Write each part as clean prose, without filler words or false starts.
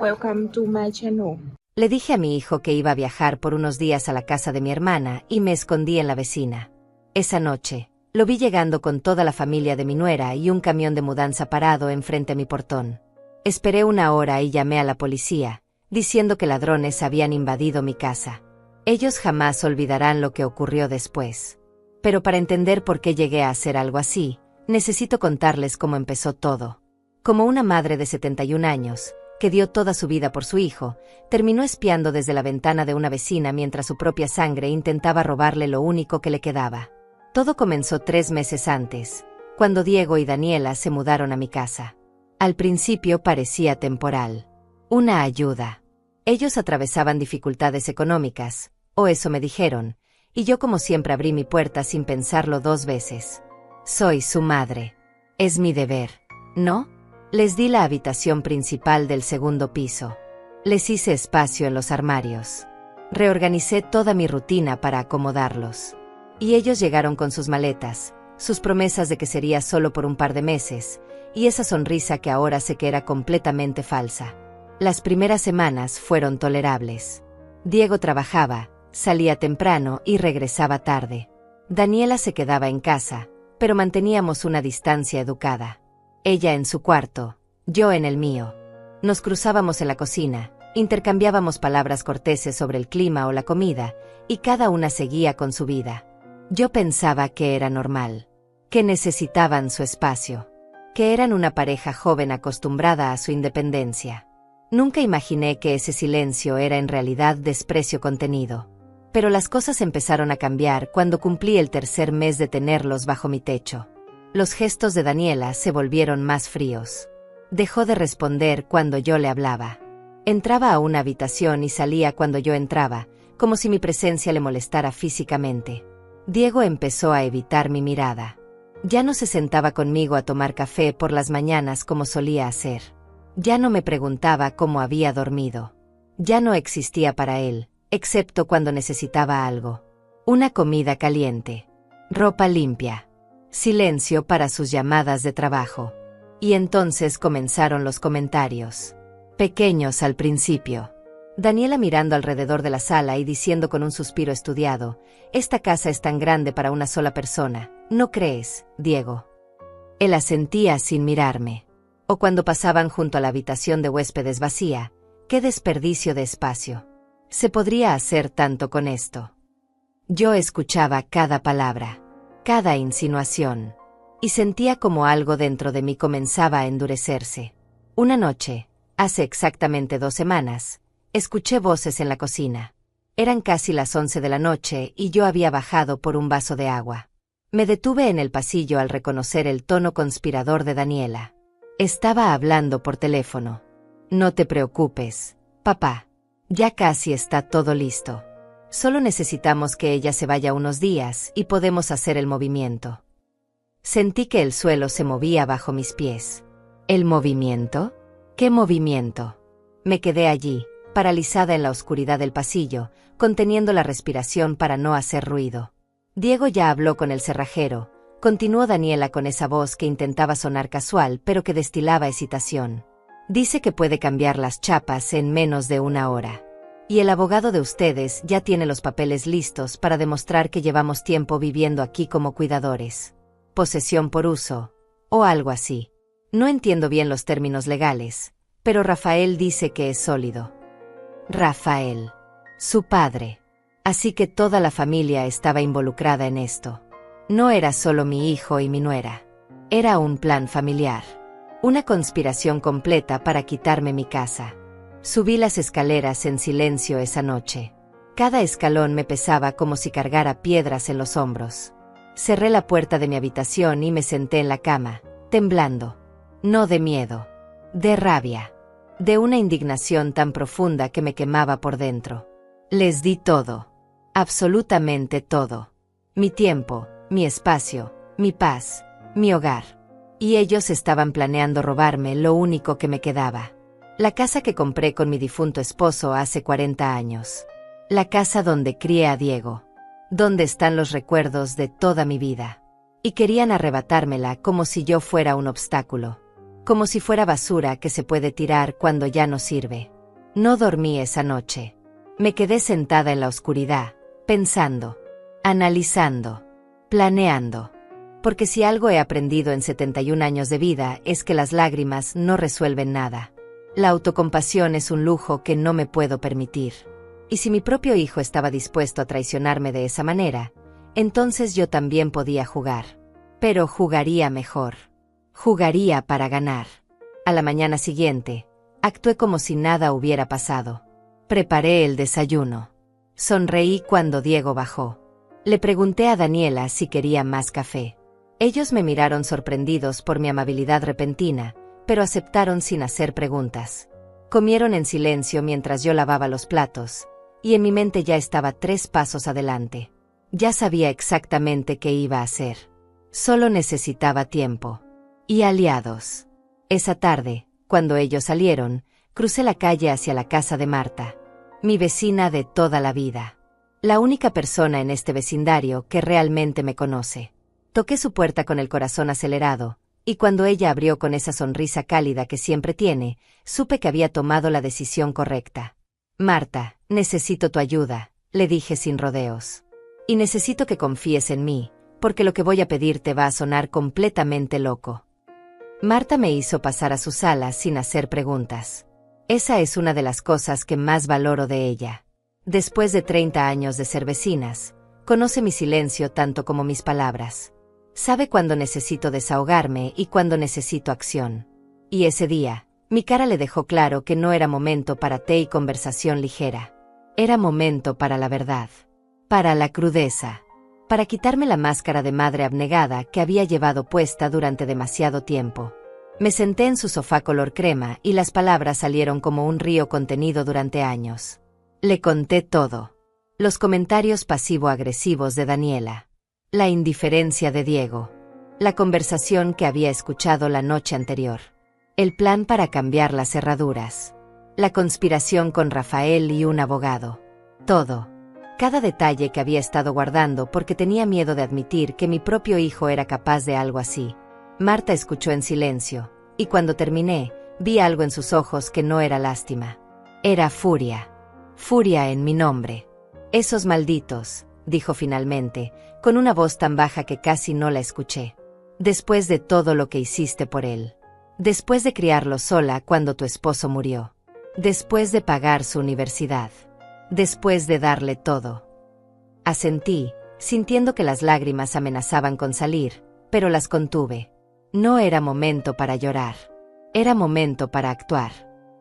Welcome to my channel. Le dije a mi hijo que iba a viajar por unos días a la casa de mi hermana y me escondí en la vecina. Esa noche, lo vi llegando con toda la familia de mi nuera y un camión de mudanza parado enfrente a mi portón. Esperé una hora y llamé a la policía, diciendo que ladrones habían invadido mi casa. Ellos jamás olvidarán lo que ocurrió después. Pero para entender por qué llegué a hacer algo así, necesito contarles cómo empezó todo. Como una madre de 71 años, que dio toda su vida por su hijo, terminó espiando desde la ventana de una vecina mientras su propia sangre intentaba robarle lo único que le quedaba. Todo comenzó 3 meses antes, cuando Diego y Daniela se mudaron a mi casa. Al principio parecía temporal. Una ayuda. Ellos atravesaban dificultades económicas, o eso me dijeron, y yo como siempre abrí mi puerta sin pensarlo 2 veces. Soy su madre. Es mi deber, ¿no? Les di la habitación principal del segundo piso. Les hice espacio en los armarios. Reorganicé toda mi rutina para acomodarlos. Y ellos llegaron con sus maletas, sus promesas de que sería solo por un par de meses, y esa sonrisa que ahora sé que era completamente falsa. Las primeras semanas fueron tolerables. Diego trabajaba, salía temprano y regresaba tarde. Daniela se quedaba en casa, pero manteníamos una distancia educada. Ella en su cuarto, yo en el mío. Nos cruzábamos en la cocina, intercambiábamos palabras corteses sobre el clima o la comida, y cada una seguía con su vida. Yo pensaba que era normal, que necesitaban su espacio, que eran una pareja joven acostumbrada a su independencia. Nunca imaginé que ese silencio era en realidad desprecio contenido. Pero las cosas empezaron a cambiar cuando cumplí el 3er mes de tenerlos bajo mi techo. Los gestos de Daniela se volvieron más fríos. Dejó de responder cuando yo le hablaba. Entraba a una habitación y salía cuando yo entraba, como si mi presencia le molestara físicamente. Diego empezó a evitar mi mirada. Ya no se sentaba conmigo a tomar café por las mañanas como solía hacer. Ya no me preguntaba cómo había dormido. Ya no existía para él, excepto cuando necesitaba algo. Una comida caliente. Ropa limpia. Silencio para sus llamadas de trabajo. Y entonces comenzaron los comentarios. Pequeños al principio. Daniela mirando alrededor de la sala y diciendo con un suspiro estudiado, «Esta casa es tan grande para una sola persona, ¿no crees, Diego?» Él asentía sin mirarme. O cuando pasaban junto a la habitación de huéspedes vacía, «¡Qué desperdicio de espacio! Se podría hacer tanto con esto». Yo escuchaba cada palabra, cada insinuación, y sentía como algo dentro de mí comenzaba a endurecerse. Una noche, hace exactamente 2 semanas, escuché voces en la cocina. Eran casi las 11 de la noche y yo había bajado por un vaso de agua. Me detuve en el pasillo al reconocer el tono conspirador de Daniela. Estaba hablando por teléfono. «No te preocupes, papá. Ya casi está todo listo. Solo necesitamos que ella se vaya unos días y podemos hacer el movimiento». Sentí que el suelo se movía bajo mis pies. ¿El movimiento? ¿Qué movimiento? Me quedé allí, paralizada en la oscuridad del pasillo, conteniendo la respiración para no hacer ruido. Diego ya habló con el cerrajero, continuó Daniela con esa voz que intentaba sonar casual pero que destilaba excitación. «Dice que puede cambiar las chapas en menos de 1 hora. Y el abogado de ustedes ya tiene los papeles listos para demostrar que llevamos tiempo viviendo aquí como cuidadores. Posesión por uso, o algo así. No entiendo bien los términos legales, pero Rafael dice que es sólido». Rafael. Su padre. Así que toda la familia estaba involucrada en esto. No era solo mi hijo y mi nuera. Era un plan familiar. Una conspiración completa para quitarme mi casa. Subí las escaleras en silencio esa noche. Cada escalón me pesaba como si cargara piedras en los hombros. Cerré la puerta de mi habitación y me senté en la cama, temblando. No de miedo. De rabia. De una indignación tan profunda que me quemaba por dentro. Les di todo. Absolutamente todo. Mi tiempo, mi espacio, mi paz, mi hogar. Y ellos estaban planeando robarme lo único que me quedaba. La casa que compré con mi difunto esposo hace 40 años. La casa donde crié a Diego. Donde están los recuerdos de toda mi vida. Y querían arrebatármela como si yo fuera un obstáculo. Como si fuera basura que se puede tirar cuando ya no sirve. No dormí esa noche. Me quedé sentada en la oscuridad, pensando, analizando, planeando. Porque si algo he aprendido en 71 años de vida es que las lágrimas no resuelven nada. La autocompasión es un lujo que no me puedo permitir. Y si mi propio hijo estaba dispuesto a traicionarme de esa manera, entonces yo también podía jugar. Pero jugaría mejor. Jugaría para ganar. A la mañana siguiente, actué como si nada hubiera pasado. Preparé el desayuno. Sonreí cuando Diego bajó. Le pregunté a Daniela si quería más café. Ellos me miraron sorprendidos por mi amabilidad repentina, pero aceptaron sin hacer preguntas. Comieron en silencio mientras yo lavaba los platos, y en mi mente ya estaba 3 pasos adelante. Ya sabía exactamente qué iba a hacer. Solo necesitaba tiempo. Y aliados. Esa tarde, cuando ellos salieron, crucé la calle hacia la casa de Marta, mi vecina de toda la vida. La única persona en este vecindario que realmente me conoce. Toqué su puerta con el corazón acelerado, y cuando ella abrió con esa sonrisa cálida que siempre tiene, supe que había tomado la decisión correcta. Marta, necesito tu ayuda, le dije sin rodeos. Y necesito que confíes en mí, porque lo que voy a pedirte va a sonar completamente loco. Marta me hizo pasar a su sala sin hacer preguntas. Esa es una de las cosas que más valoro de ella. Después de 30 años de ser vecinas, conoce mi silencio tanto como mis palabras. Sabe cuándo necesito desahogarme y cuándo necesito acción. Y ese día, mi cara le dejó claro que no era momento para té y conversación ligera. Era momento para la verdad. Para la crudeza. Para quitarme la máscara de madre abnegada que había llevado puesta durante demasiado tiempo. Me senté en su sofá color crema y las palabras salieron como un río contenido durante años. Le conté todo. Los comentarios pasivo-agresivos de Daniela. La indiferencia de Diego. La conversación que había escuchado la noche anterior. El plan para cambiar las cerraduras. La conspiración con Rafael y un abogado. Todo. Cada detalle que había estado guardando porque tenía miedo de admitir que mi propio hijo era capaz de algo así. Marta escuchó en silencio, y cuando terminé, vi algo en sus ojos que no era lástima. Era furia. Furia en mi nombre. Esos malditos, dijo finalmente, con una voz tan baja que casi no la escuché. Después de todo lo que hiciste por él. Después de criarlo sola cuando tu esposo murió. Después de pagar su universidad. Después de darle todo. Asentí, sintiendo que las lágrimas amenazaban con salir, pero las contuve. No era momento para llorar. Era momento para actuar.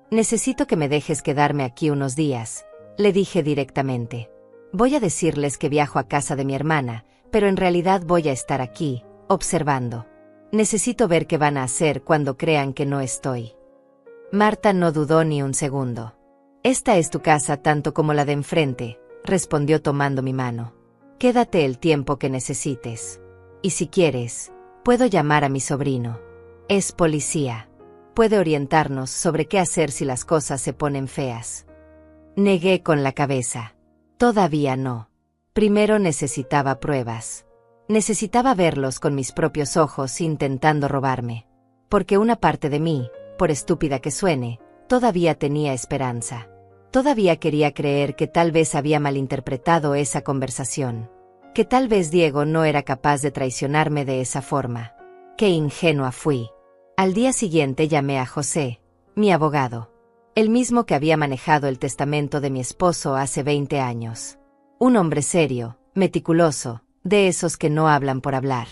Necesito que me dejes quedarme aquí unos días, le dije directamente. Voy a decirles que viajo a casa de mi hermana, pero en realidad voy a estar aquí, observando. Necesito ver qué van a hacer cuando crean que no estoy. Marta no dudó ni un segundo. Esta es tu casa tanto como la de enfrente, respondió tomando mi mano. Quédate el tiempo que necesites. Y si quieres, puedo llamar a mi sobrino. Es policía. Puede orientarnos sobre qué hacer si las cosas se ponen feas. Negué con la cabeza. Todavía no. Primero necesitaba pruebas. Necesitaba verlos con mis propios ojos intentando robarme. Porque una parte de mí, por estúpida que suene, todavía tenía esperanza. Todavía quería creer que tal vez había malinterpretado esa conversación. Que tal vez Diego no era capaz de traicionarme de esa forma. Qué ingenua fui. Al día siguiente llamé a José, mi abogado. El mismo que había manejado el testamento de mi esposo hace 20 años. Un hombre serio, meticuloso, de esos que no hablan por hablar.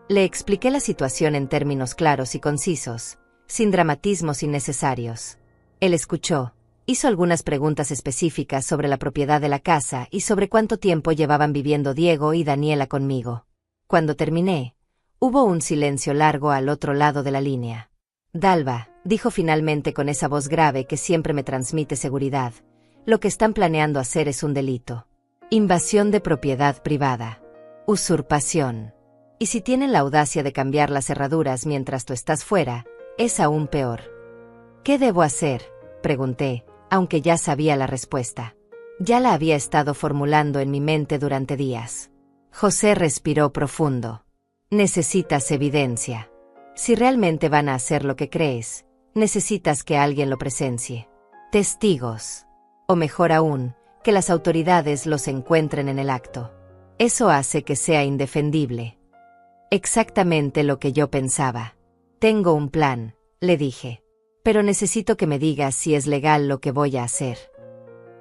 Le expliqué la situación en términos claros y concisos, sin dramatismos innecesarios. Él escuchó, hizo algunas preguntas específicas sobre la propiedad de la casa y sobre cuánto tiempo llevaban viviendo Diego y Daniela conmigo. Cuando terminé, hubo un silencio largo al otro lado de la línea. Dalva, dijo finalmente con esa voz grave que siempre me transmite seguridad, lo que están planeando hacer es un delito. Invasión de propiedad privada. Usurpación. Y si tienen la audacia de cambiar las cerraduras mientras tú estás fuera, es aún peor. ¿Qué debo hacer?, pregunté, aunque ya sabía la respuesta. Ya la había estado formulando en mi mente durante días. José respiró profundo. Necesitas evidencia. Si realmente van a hacer lo que crees, necesitas que alguien lo presencie. Testigos. O mejor aún, que las autoridades los encuentren en el acto. Eso hace que sea indefendible. Exactamente lo que yo pensaba. Tengo un plan, le dije. Pero necesito que me digas si es legal lo que voy a hacer.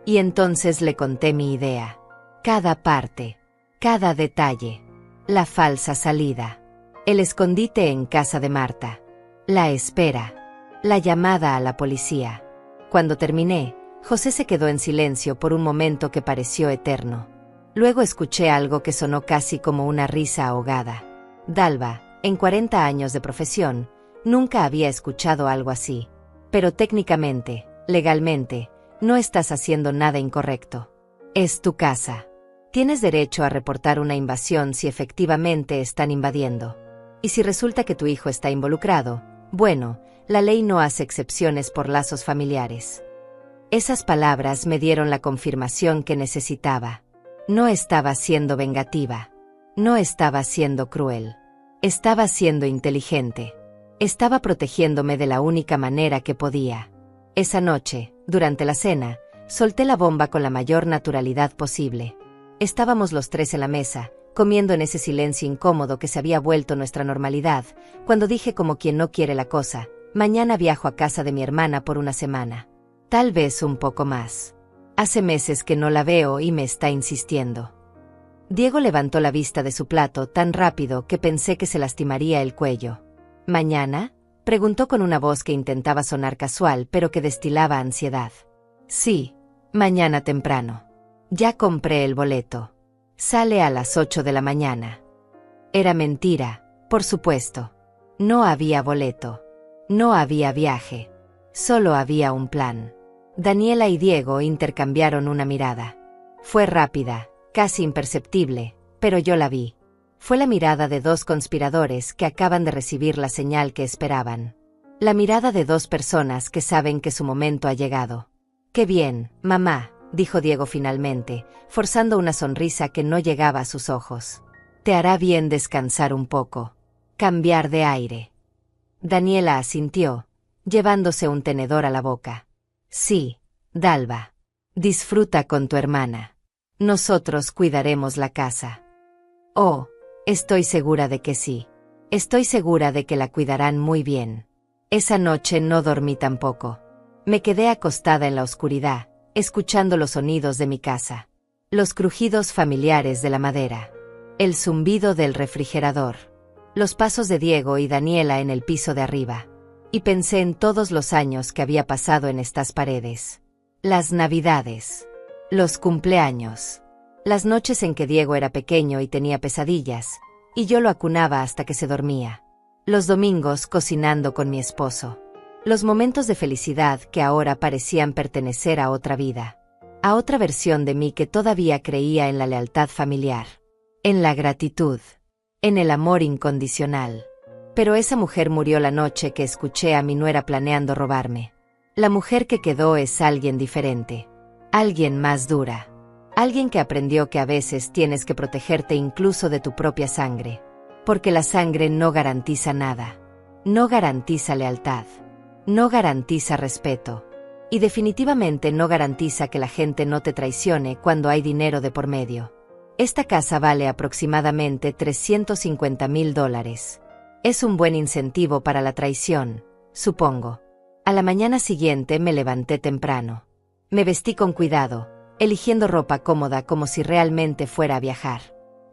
Y entonces le conté mi idea. Cada parte. Cada detalle. La falsa salida. El escondite en casa de Marta. La espera. La llamada a la policía. Cuando terminé, José se quedó en silencio por un momento que pareció eterno. Luego escuché algo que sonó casi como una risa ahogada. Dalva, en 40 años de profesión, nunca había escuchado algo así. Pero técnicamente, legalmente, no estás haciendo nada incorrecto. Es tu casa. Tienes derecho a reportar una invasión si efectivamente están invadiendo. Y si resulta que tu hijo está involucrado, bueno, la ley no hace excepciones por lazos familiares. Esas palabras me dieron la confirmación que necesitaba. No estaba siendo vengativa. No estaba siendo cruel. Estaba siendo inteligente. Estaba protegiéndome de la única manera que podía. Esa noche, durante la cena, solté la bomba con la mayor naturalidad posible. Estábamos los tres en la mesa, comiendo en ese silencio incómodo que se había vuelto nuestra normalidad, cuando dije como quien no quiere la cosa: mañana viajo a casa de mi hermana por una semana. Tal vez un poco más. Hace meses que no la veo y me está insistiendo. Diego levantó la vista de su plato tan rápido que pensé que se lastimaría el cuello. ¿Mañana?, preguntó con una voz que intentaba sonar casual pero que destilaba ansiedad. Sí, mañana temprano. Ya compré el boleto. Sale a las 8 de la mañana. Era mentira, por supuesto. No había boleto. No había viaje. Solo había un plan. Daniela y Diego intercambiaron una mirada. Fue rápida, casi imperceptible, pero yo la vi. Fue la mirada de dos conspiradores que acaban de recibir la señal que esperaban. La mirada de dos personas que saben que su momento ha llegado. «Qué bien, mamá», dijo Diego finalmente, forzando una sonrisa que no llegaba a sus ojos. «Te hará bien descansar un poco. Cambiar de aire». Daniela asintió, llevándose un tenedor a la boca. «Sí, Dalva. Disfruta con tu hermana. Nosotros cuidaremos la casa». «Oh, estoy segura de que sí. Estoy segura de que la cuidarán muy bien». Esa noche no dormí tampoco. Me quedé acostada en la oscuridad, escuchando los sonidos de mi casa. Los crujidos familiares de la madera. El zumbido del refrigerador. Los pasos de Diego y Daniela en el piso de arriba. Y pensé en todos los años que había pasado en estas paredes. Las navidades. Los cumpleaños. Las noches en que Diego era pequeño y tenía pesadillas, y yo lo acunaba hasta que se dormía. Los domingos cocinando con mi esposo. Los momentos de felicidad que ahora parecían pertenecer a otra vida. A otra versión de mí que todavía creía en la lealtad familiar. En la gratitud. En el amor incondicional. Pero esa mujer murió la noche que escuché a mi nuera planeando robarme. La mujer que quedó es alguien diferente. Alguien más dura. Alguien que aprendió que a veces tienes que protegerte incluso de tu propia sangre. Porque la sangre no garantiza nada. No garantiza lealtad. No garantiza respeto. Y definitivamente no garantiza que la gente no te traicione cuando hay dinero de por medio. Esta casa vale aproximadamente $350,000. Es un buen incentivo para la traición, supongo. A la mañana siguiente me levanté temprano. Me vestí con cuidado, eligiendo ropa cómoda como si realmente fuera a viajar.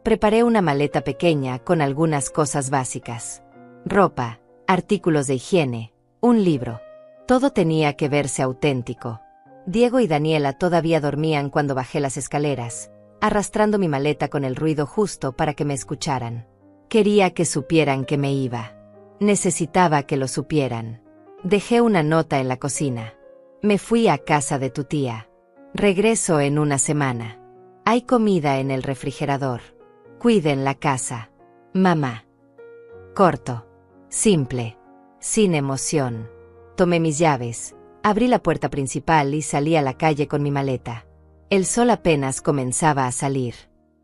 Preparé una maleta pequeña con algunas cosas básicas. Ropa, artículos de higiene, un libro. Todo tenía que verse auténtico. Diego y Daniela todavía dormían cuando bajé las escaleras, arrastrando mi maleta con el ruido justo para que me escucharan. Quería que supieran que me iba. Necesitaba que lo supieran. Dejé una nota en la cocina. Me fui a casa de tu tía. Regreso en una semana. Hay comida en el refrigerador. Cuiden la casa. Mamá. Corto. Simple. Sin emoción. Tomé mis llaves, abrí la puerta principal y salí a la calle con mi maleta. El sol apenas comenzaba a salir.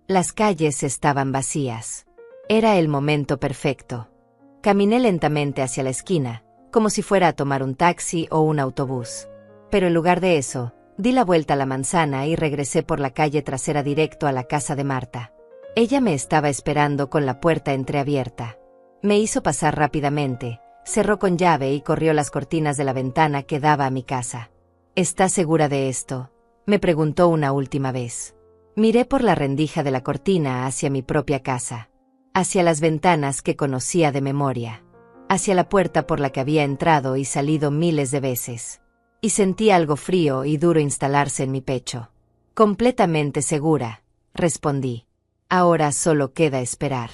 Las calles estaban vacías. Era el momento perfecto. Caminé lentamente hacia la esquina, como si fuera a tomar un taxi o un autobús. Pero en lugar de eso, di la vuelta a la manzana y regresé por la calle trasera directo a la casa de Marta. Ella me estaba esperando con la puerta entreabierta. Me hizo pasar rápidamente, cerró con llave y corrió las cortinas de la ventana que daba a mi casa. ¿Estás segura de esto?, me preguntó una última vez. Miré por la rendija de la cortina hacia mi propia casa, hacia las ventanas que conocía de memoria, hacia la puerta por la que había entrado y salido miles de veces. Y sentí algo frío y duro instalarse en mi pecho. Completamente segura, respondí. Ahora solo queda esperar.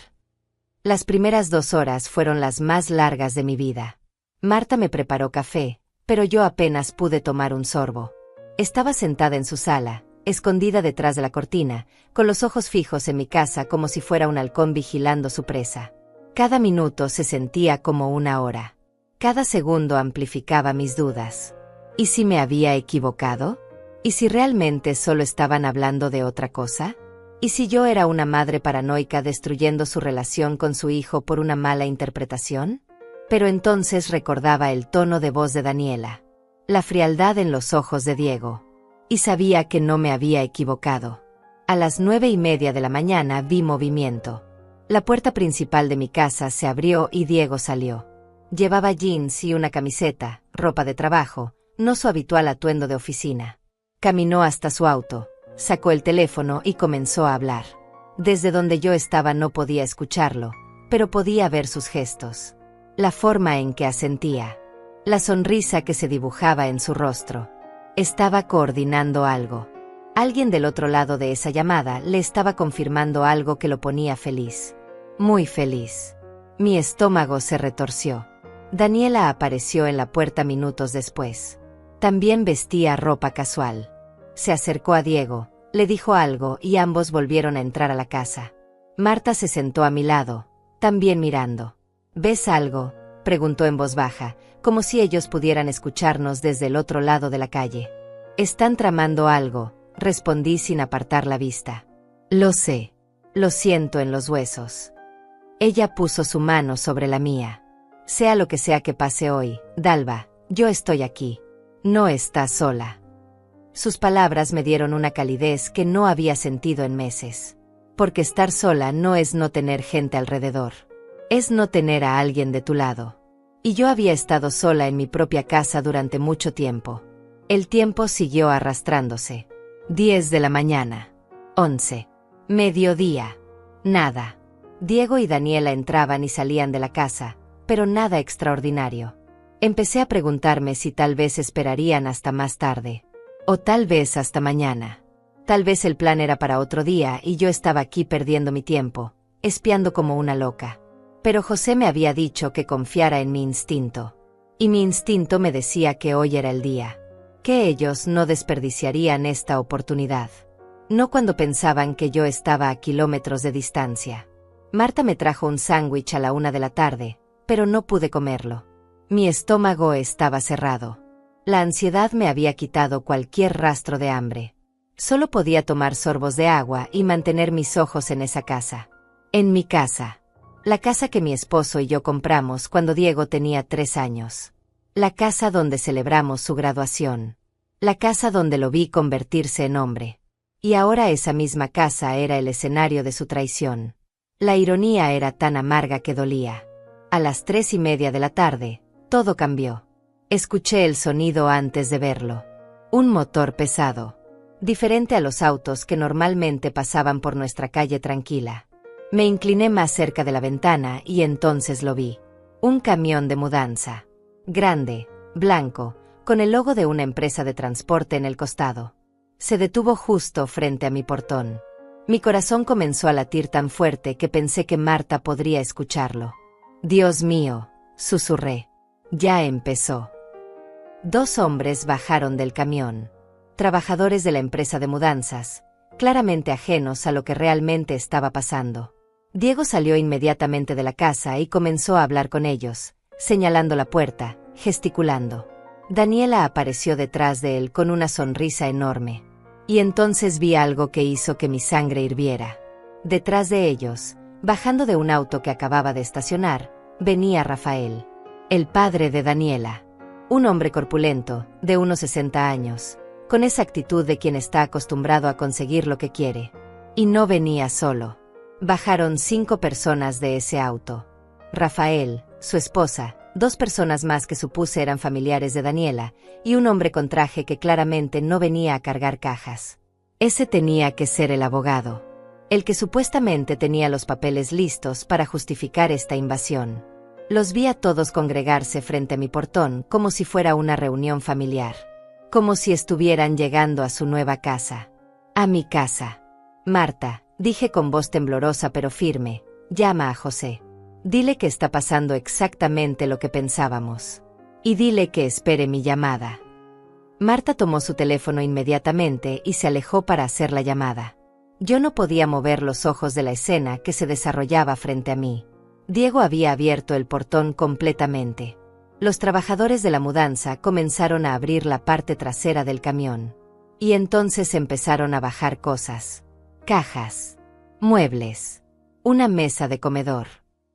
Las primeras 2 horas fueron las más largas de mi vida. Marta me preparó café, pero yo apenas pude tomar un sorbo. Estaba sentada en su sala, escondida detrás de la cortina, con los ojos fijos en mi casa como si fuera un halcón vigilando su presa. Cada minuto se sentía como una hora. Cada segundo amplificaba mis dudas. ¿Y si me había equivocado? ¿Y si realmente solo estaban hablando de otra cosa? ¿Y si yo era una madre paranoica destruyendo su relación con su hijo por una mala interpretación? Pero entonces recordaba el tono de voz de Daniela, la frialdad en los ojos de Diego, y sabía que no me había equivocado. A las 9:30 de la mañana vi movimiento. La puerta principal de mi casa se abrió y Diego salió. Llevaba jeans y una camiseta, ropa de trabajo, no su habitual atuendo de oficina. Caminó hasta su auto, sacó el teléfono y comenzó a hablar. Desde donde yo estaba no podía escucharlo, pero podía ver sus gestos, la forma en que asentía, la sonrisa que se dibujaba en su rostro. Estaba coordinando algo. Alguien del otro lado de esa llamada le estaba confirmando algo que lo ponía feliz. Muy feliz. Mi estómago se retorció. Daniela apareció en la puerta minutos después. También vestía ropa casual. Se acercó a Diego, le dijo algo y ambos volvieron a entrar a la casa. Marta se sentó a mi lado, también mirando. ¿Ves algo?, preguntó en voz baja, como si ellos pudieran escucharnos desde el otro lado de la calle. Están tramando algo, respondí sin apartar la vista. Lo sé. Lo siento en los huesos. Ella puso su mano sobre la mía. Sea lo que sea que pase hoy, Dalva, yo estoy aquí. No estás sola. Sus palabras me dieron una calidez que no había sentido en meses. Porque estar sola no es no tener gente alrededor. Es no tener a alguien de tu lado. Y yo había estado sola en mi propia casa durante mucho tiempo. El tiempo siguió arrastrándose. 10 de la mañana. 11. Mediodía. Nada. Diego y Daniela entraban y salían de la casa, pero nada extraordinario. Empecé a preguntarme si tal vez esperarían hasta más tarde. O tal vez hasta mañana. Tal vez el plan era para otro día y yo estaba aquí perdiendo mi tiempo, espiando como una loca. Pero José me había dicho que confiara en mi instinto. Y mi instinto me decía que hoy era el día. Que ellos no desperdiciarían esta oportunidad. No cuando pensaban que yo estaba a kilómetros de distancia. Marta me trajo un sándwich a la 1 de la tarde, pero no pude comerlo. Mi estómago estaba cerrado. La ansiedad me había quitado cualquier rastro de hambre. Solo podía tomar sorbos de agua y mantener mis ojos en esa casa. En mi casa. La casa que mi esposo y yo compramos cuando Diego tenía 3 años. La casa donde celebramos su graduación. La casa donde lo vi convertirse en hombre. Y ahora esa misma casa era el escenario de su traición. La ironía era tan amarga que dolía. A las 3:30 de la tarde, todo cambió. Escuché el sonido antes de verlo. Un motor pesado. Diferente a los autos que normalmente pasaban por nuestra calle tranquila. Me incliné más cerca de la ventana y entonces lo vi. Un camión de mudanza. Grande, blanco, con el logo de una empresa de transporte en el costado. Se detuvo justo frente a mi portón. Mi corazón comenzó a latir tan fuerte que pensé que Marta podría escucharlo. Dios mío, susurré. Ya empezó. 2 hombres bajaron del camión. Trabajadores de la empresa de mudanzas, claramente ajenos a lo que realmente estaba pasando. Diego salió inmediatamente de la casa y comenzó a hablar con ellos, señalando la puerta, gesticulando. Daniela apareció detrás de él con una sonrisa enorme. Y entonces vi algo que hizo que mi sangre hirviera. Detrás de ellos, bajando de un auto que acababa de estacionar, venía Rafael, el padre de Daniela. Un hombre corpulento, de unos 60 años, con esa actitud de quien está acostumbrado a conseguir lo que quiere. Y no venía solo. Bajaron 5 personas de ese auto. Rafael, su esposa, 2 personas más que supuse eran familiares de Daniela, y un hombre con traje que claramente no venía a cargar cajas. Ese tenía que ser el abogado. El que supuestamente tenía los papeles listos para justificar esta invasión. Los vi a todos congregarse frente a mi portón como si fuera una reunión familiar. Como si estuvieran llegando a su nueva casa. A mi casa. Marta, dije con voz temblorosa pero firme, llama a José. Dile que está pasando exactamente lo que pensábamos. Y dile que espere mi llamada. Marta tomó su teléfono inmediatamente y se alejó para hacer la llamada. Yo no podía mover los ojos de la escena que se desarrollaba frente a mí. Diego había abierto el portón completamente. Los trabajadores de la mudanza comenzaron a abrir la parte trasera del camión. Y entonces empezaron a bajar cosas. Cajas. Muebles. Una mesa de comedor.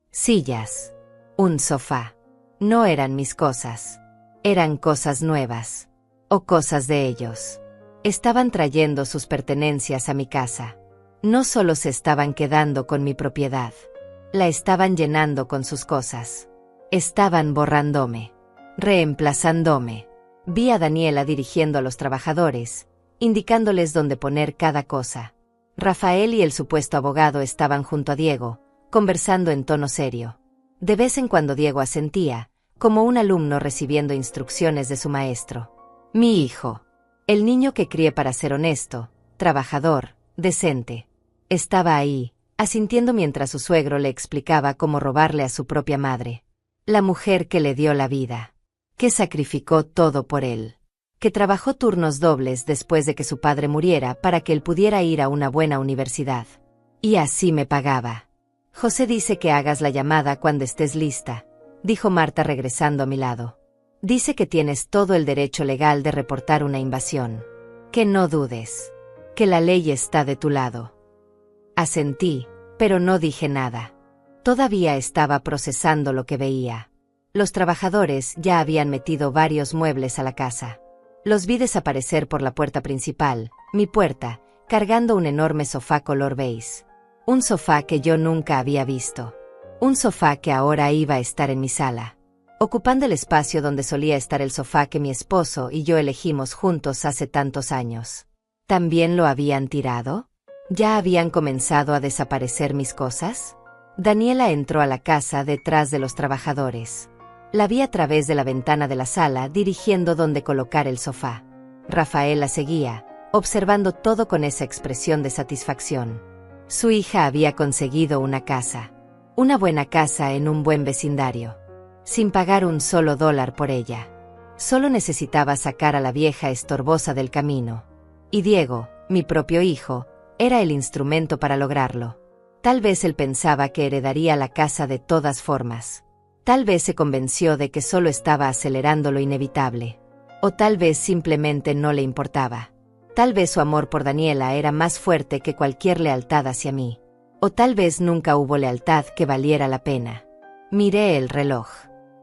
Sillas. Un sofá. No eran mis cosas. Eran cosas nuevas. O cosas de ellos. Estaban trayendo sus pertenencias a mi casa. No solo se estaban quedando con mi propiedad. La estaban llenando con sus cosas. Estaban borrándome. Reemplazándome. Vi a Daniela dirigiendo a los trabajadores, indicándoles dónde poner cada cosa. Rafael y el supuesto abogado estaban junto a Diego, conversando en tono serio. De vez en cuando Diego asentía, como un alumno recibiendo instrucciones de su maestro. Mi hijo. El niño que crié para ser honesto, trabajador, decente. Estaba ahí, asintiendo mientras su suegro le explicaba cómo robarle a su propia madre. La mujer que le dio la vida. Que sacrificó todo por él. Que trabajó turnos dobles después de que su padre muriera para que él pudiera ir a una buena universidad. Y así me pagaba. José dice que hagas la llamada cuando estés lista, dijo Marta regresando a mi lado. Dice que tienes todo el derecho legal de reportar una invasión. Que no dudes. Que la ley está de tu lado. Asentí, pero no dije nada. Todavía estaba procesando lo que veía. Los trabajadores ya habían metido varios muebles a la casa. Los vi desaparecer por la puerta principal, mi puerta, cargando un enorme sofá color beige. Un sofá que yo nunca había visto. Un sofá que ahora iba a estar en mi sala, ocupando el espacio donde solía estar el sofá que mi esposo y yo elegimos juntos hace tantos años. ¿También lo habían tirado? ¿Ya habían comenzado a desaparecer mis cosas? Daniela entró a la casa detrás de los trabajadores. La vi a través de la ventana de la sala dirigiendo dónde colocar el sofá. Rafael la seguía, observando todo con esa expresión de satisfacción. Su hija había conseguido una casa. Una buena casa en un buen vecindario. Sin pagar un solo dólar por ella. Solo necesitaba sacar a la vieja estorbosa del camino. Y Diego, mi propio hijo, era el instrumento para lograrlo. Tal vez él pensaba que heredaría la casa de todas formas. Tal vez se convenció de que solo estaba acelerando lo inevitable. O tal vez simplemente no le importaba. Tal vez su amor por Daniela era más fuerte que cualquier lealtad hacia mí. O tal vez nunca hubo lealtad que valiera la pena. Miré el reloj.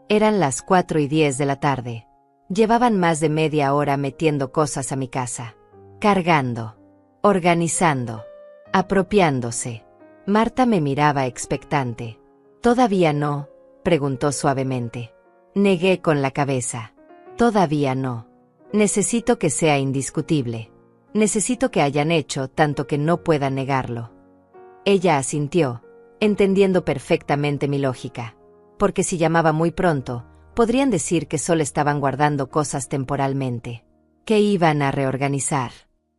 Eran las 4:10 de la tarde. Llevaban más de media hora metiendo cosas a mi casa. Cargando. Organizando. Apropiándose. Marta me miraba expectante. ¿Todavía no?, preguntó suavemente. Negué con la cabeza. Todavía no. Necesito que sea indiscutible. Necesito que hayan hecho tanto que no pueda negarlo. Ella asintió, entendiendo perfectamente mi lógica. Porque si llamaba muy pronto, podrían decir que solo estaban guardando cosas temporalmente. Que iban a reorganizar.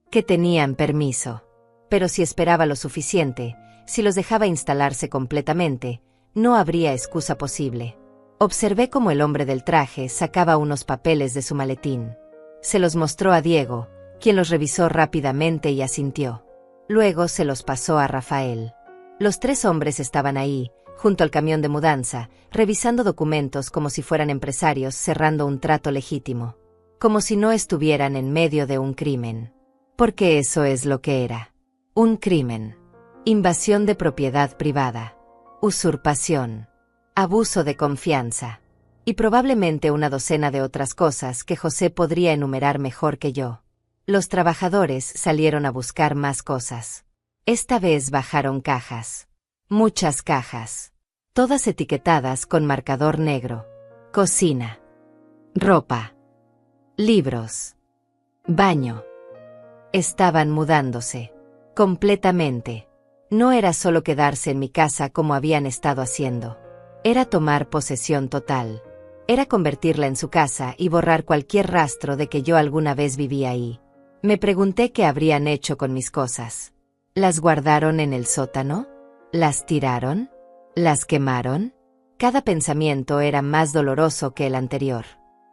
Que tenían permiso. Pero si esperaba lo suficiente, si los dejaba instalarse completamente, no habría excusa posible. Observé cómo el hombre del traje sacaba unos papeles de su maletín. Se los mostró a Diego, quien los revisó rápidamente y asintió. Luego se los pasó a Rafael. Los 3 hombres estaban ahí, junto al camión de mudanza, revisando documentos como si fueran empresarios cerrando un trato legítimo. Como si no estuvieran en medio de un crimen. Porque eso es lo que era. Un crimen. Invasión de propiedad privada. Usurpación. Abuso de confianza. Y probablemente una docena de otras cosas que José podría enumerar mejor que yo. Los trabajadores salieron a buscar más cosas. Esta vez bajaron cajas. Muchas cajas. Todas etiquetadas con marcador negro. Cocina. Ropa. Libros. Baño. Estaban mudándose. Completamente. No era solo quedarse en mi casa como habían estado haciendo. Era tomar posesión total. Era convertirla en su casa y borrar cualquier rastro de que yo alguna vez vivía ahí. Me pregunté qué habrían hecho con mis cosas. ¿Las guardaron en el sótano? ¿Las tiraron? ¿Las quemaron? Cada pensamiento era más doloroso que el anterior.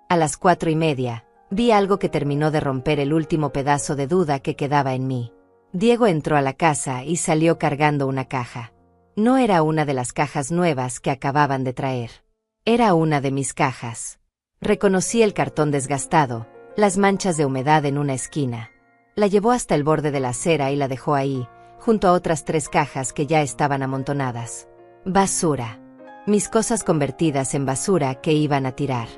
A las 4:30, vi algo que terminó de romper el último pedazo de duda que quedaba en mí. Diego entró a la casa y salió cargando una caja. No era una de las cajas nuevas que acababan de traer. Era una de mis cajas. Reconocí el cartón desgastado, las manchas de humedad en una esquina. La llevó hasta el borde de la acera y la dejó ahí, junto a otras 3 cajas que ya estaban amontonadas. Basura. Mis cosas convertidas en basura que iban a tirar.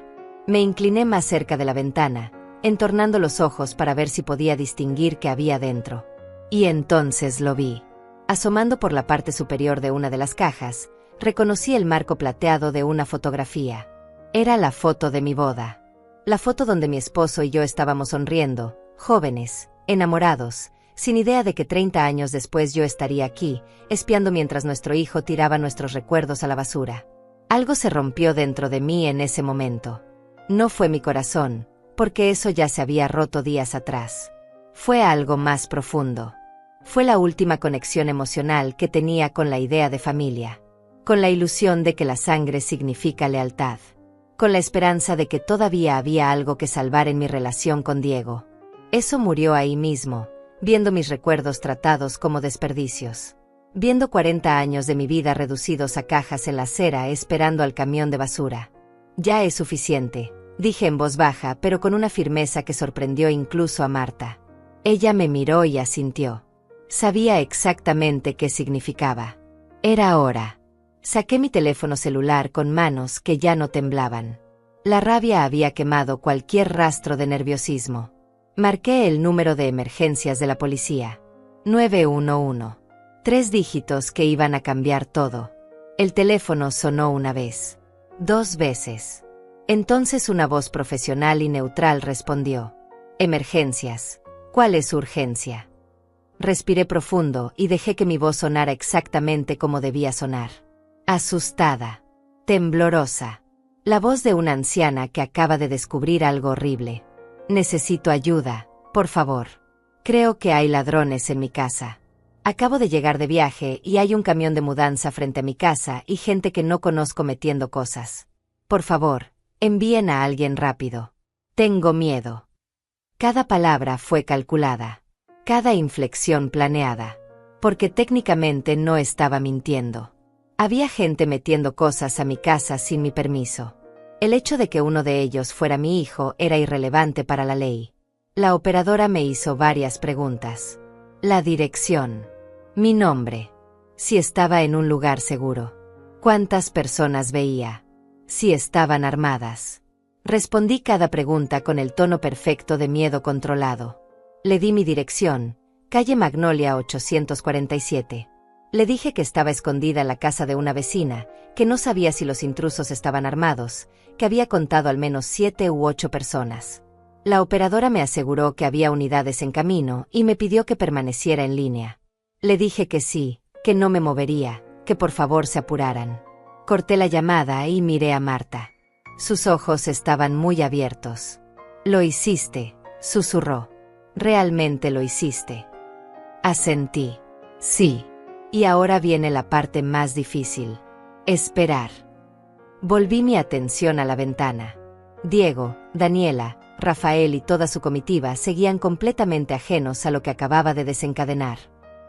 Me incliné más cerca de la ventana, entornando los ojos para ver si podía distinguir qué había dentro. Y entonces lo vi. Asomando por la parte superior de una de las cajas, reconocí el marco plateado de una fotografía. Era la foto de mi boda. La foto donde mi esposo y yo estábamos sonriendo, jóvenes, enamorados, sin idea de que 30 años después yo estaría aquí, espiando mientras nuestro hijo tiraba nuestros recuerdos a la basura. Algo se rompió dentro de mí en ese momento. No fue mi corazón, porque eso ya se había roto días atrás. Fue algo más profundo. Fue la última conexión emocional que tenía con la idea de familia. Con la ilusión de que la sangre significa lealtad. Con la esperanza de que todavía había algo que salvar en mi relación con Diego. Eso murió ahí mismo, viendo mis recuerdos tratados como desperdicios. Viendo 40 años de mi vida reducidos a cajas en la acera esperando al camión de basura. Ya es suficiente, dije en voz baja pero con una firmeza que sorprendió incluso a Marta. Ella me miró y asintió. Sabía exactamente qué significaba. Era hora. Saqué mi teléfono celular con manos que ya no temblaban. La rabia había quemado cualquier rastro de nerviosismo. Marqué el número de emergencias de la policía. 911. 3 dígitos que iban a cambiar todo. El teléfono sonó una vez. 2 veces. Entonces una voz profesional y neutral respondió. Emergencias. ¿Cuál es su urgencia? Respiré profundo y dejé que mi voz sonara exactamente como debía sonar. Asustada. Temblorosa. La voz de una anciana que acaba de descubrir algo horrible. Necesito ayuda, por favor. Creo que hay ladrones en mi casa. Acabo de llegar de viaje y hay un camión de mudanza frente a mi casa y gente que no conozco metiendo cosas. Por favor, envíen a alguien rápido. Tengo miedo. Cada palabra fue calculada. Cada inflexión planeada. Porque técnicamente no estaba mintiendo. Había gente metiendo cosas a mi casa sin mi permiso. El hecho de que uno de ellos fuera mi hijo era irrelevante para la ley. La operadora me hizo varias preguntas. La dirección. Mi nombre. Si estaba en un lugar seguro. ¿Cuántas personas veía? Si estaban armadas. Respondí cada pregunta con el tono perfecto de miedo controlado. Le di mi dirección, calle Magnolia 847. Le dije que estaba escondida en la casa de una vecina, que no sabía si los intrusos estaban armados, que había contado al menos 7 u 8 personas. La operadora me aseguró que había unidades en camino y me pidió que permaneciera en línea. Le dije que sí, que no me movería, que por favor se apuraran. Corté la llamada y miré a Marta. Sus ojos estaban muy abiertos. Lo hiciste, susurró. Realmente lo hiciste. Asentí. Sí. Y ahora viene la parte más difícil. Esperar. Volví mi atención a la ventana. Diego, Daniela, Rafael y toda su comitiva seguían completamente ajenos a lo que acababa de desencadenar.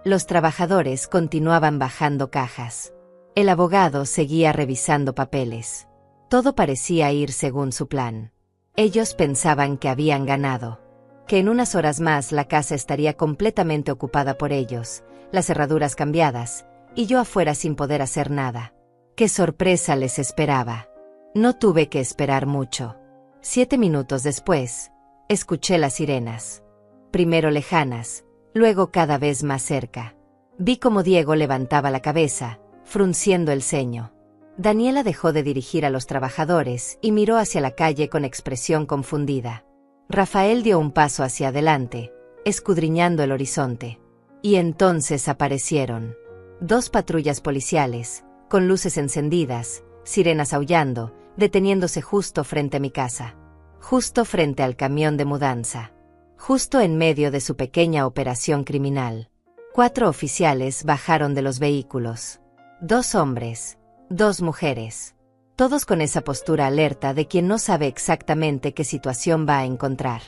Los trabajadores continuaban bajando cajas. El abogado seguía revisando papeles. Todo parecía ir según su plan. Ellos pensaban que habían ganado. Que en unas horas más la casa estaría completamente ocupada por ellos, las cerraduras cambiadas, y yo afuera sin poder hacer nada. ¡Qué sorpresa les esperaba! No tuve que esperar mucho. 7 minutos después, escuché las sirenas. Primero lejanas, luego cada vez más cerca. Vi cómo Diego levantaba la cabeza, frunciendo el ceño. Daniela dejó de dirigir a los trabajadores y miró hacia la calle con expresión confundida. Rafael dio un paso hacia adelante, escudriñando el horizonte. Y entonces aparecieron 2 patrullas policiales, con luces encendidas, sirenas aullando, deteniéndose justo frente a mi casa. Justo frente al camión de mudanza. Justo en medio de su pequeña operación criminal. 4 oficiales bajaron de los vehículos. 2 hombres, 2 mujeres. Todos con esa postura alerta de quien no sabe exactamente qué situación va a encontrar.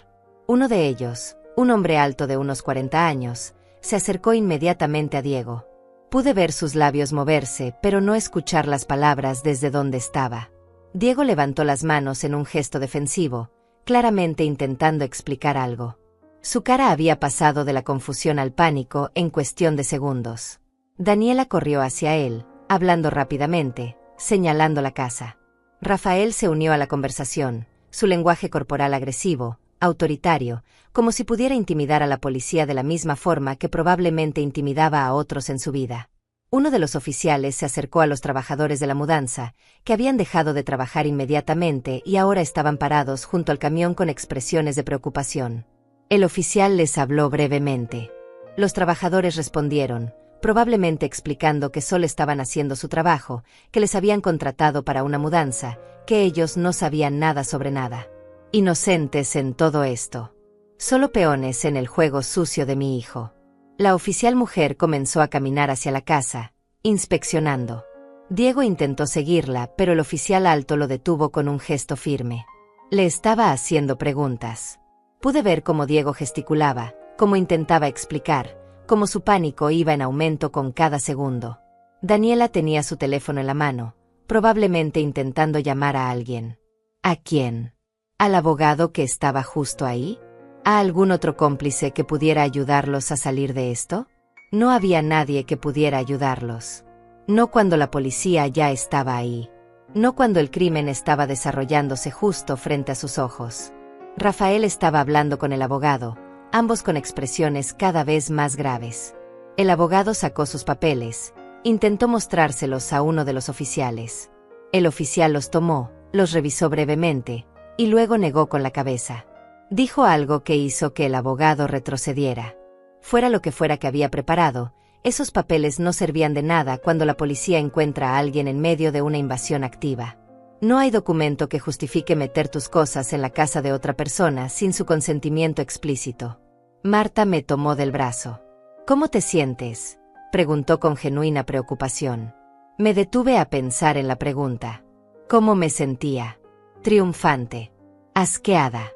Uno de ellos, un hombre alto de unos 40 años, se acercó inmediatamente a Diego. Pude ver sus labios moverse, pero no escuchar las palabras desde donde estaba. Diego levantó las manos en un gesto defensivo, claramente intentando explicar algo. Su cara había pasado de la confusión al pánico en cuestión de segundos. Daniela corrió hacia él, hablando rápidamente, señalando la casa. Rafael se unió a la conversación, su lenguaje corporal agresivo, autoritario, como si pudiera intimidar a la policía de la misma forma que probablemente intimidaba a otros en su vida. Uno de los oficiales se acercó a los trabajadores de la mudanza, que habían dejado de trabajar inmediatamente y ahora estaban parados junto al camión con expresiones de preocupación. El oficial les habló brevemente. Los trabajadores respondieron, probablemente explicando que solo estaban haciendo su trabajo, que les habían contratado para una mudanza, que ellos no sabían nada sobre nada. Inocentes en todo esto. Solo peones en el juego sucio de mi hijo. La oficial mujer comenzó a caminar hacia la casa, inspeccionando. Diego intentó seguirla, pero el oficial alto lo detuvo con un gesto firme. Le estaba haciendo preguntas. Pude ver cómo Diego gesticulaba, cómo intentaba explicar, cómo su pánico iba en aumento con cada segundo. Daniela tenía su teléfono en la mano, probablemente intentando llamar a alguien. ¿A quién? ¿Al abogado que estaba justo ahí? ¿A algún otro cómplice que pudiera ayudarlos a salir de esto? No había nadie que pudiera ayudarlos. No cuando la policía ya estaba ahí. No cuando el crimen estaba desarrollándose justo frente a sus ojos. Rafael estaba hablando con el abogado, ambos con expresiones cada vez más graves. El abogado sacó sus papeles, intentó mostrárselos a uno de los oficiales. El oficial los tomó, los revisó brevemente, y luego negó con la cabeza. Dijo algo que hizo que el abogado retrocediera. Fuera lo que fuera que había preparado, esos papeles no servían de nada cuando la policía encuentra a alguien en medio de una invasión activa. No hay documento que justifique meter tus cosas en la casa de otra persona sin su consentimiento explícito. Marta me tomó del brazo. ¿Cómo te sientes?, preguntó con genuina preocupación. Me detuve a pensar en la pregunta. ¿Cómo me sentía? Triunfante, asqueada,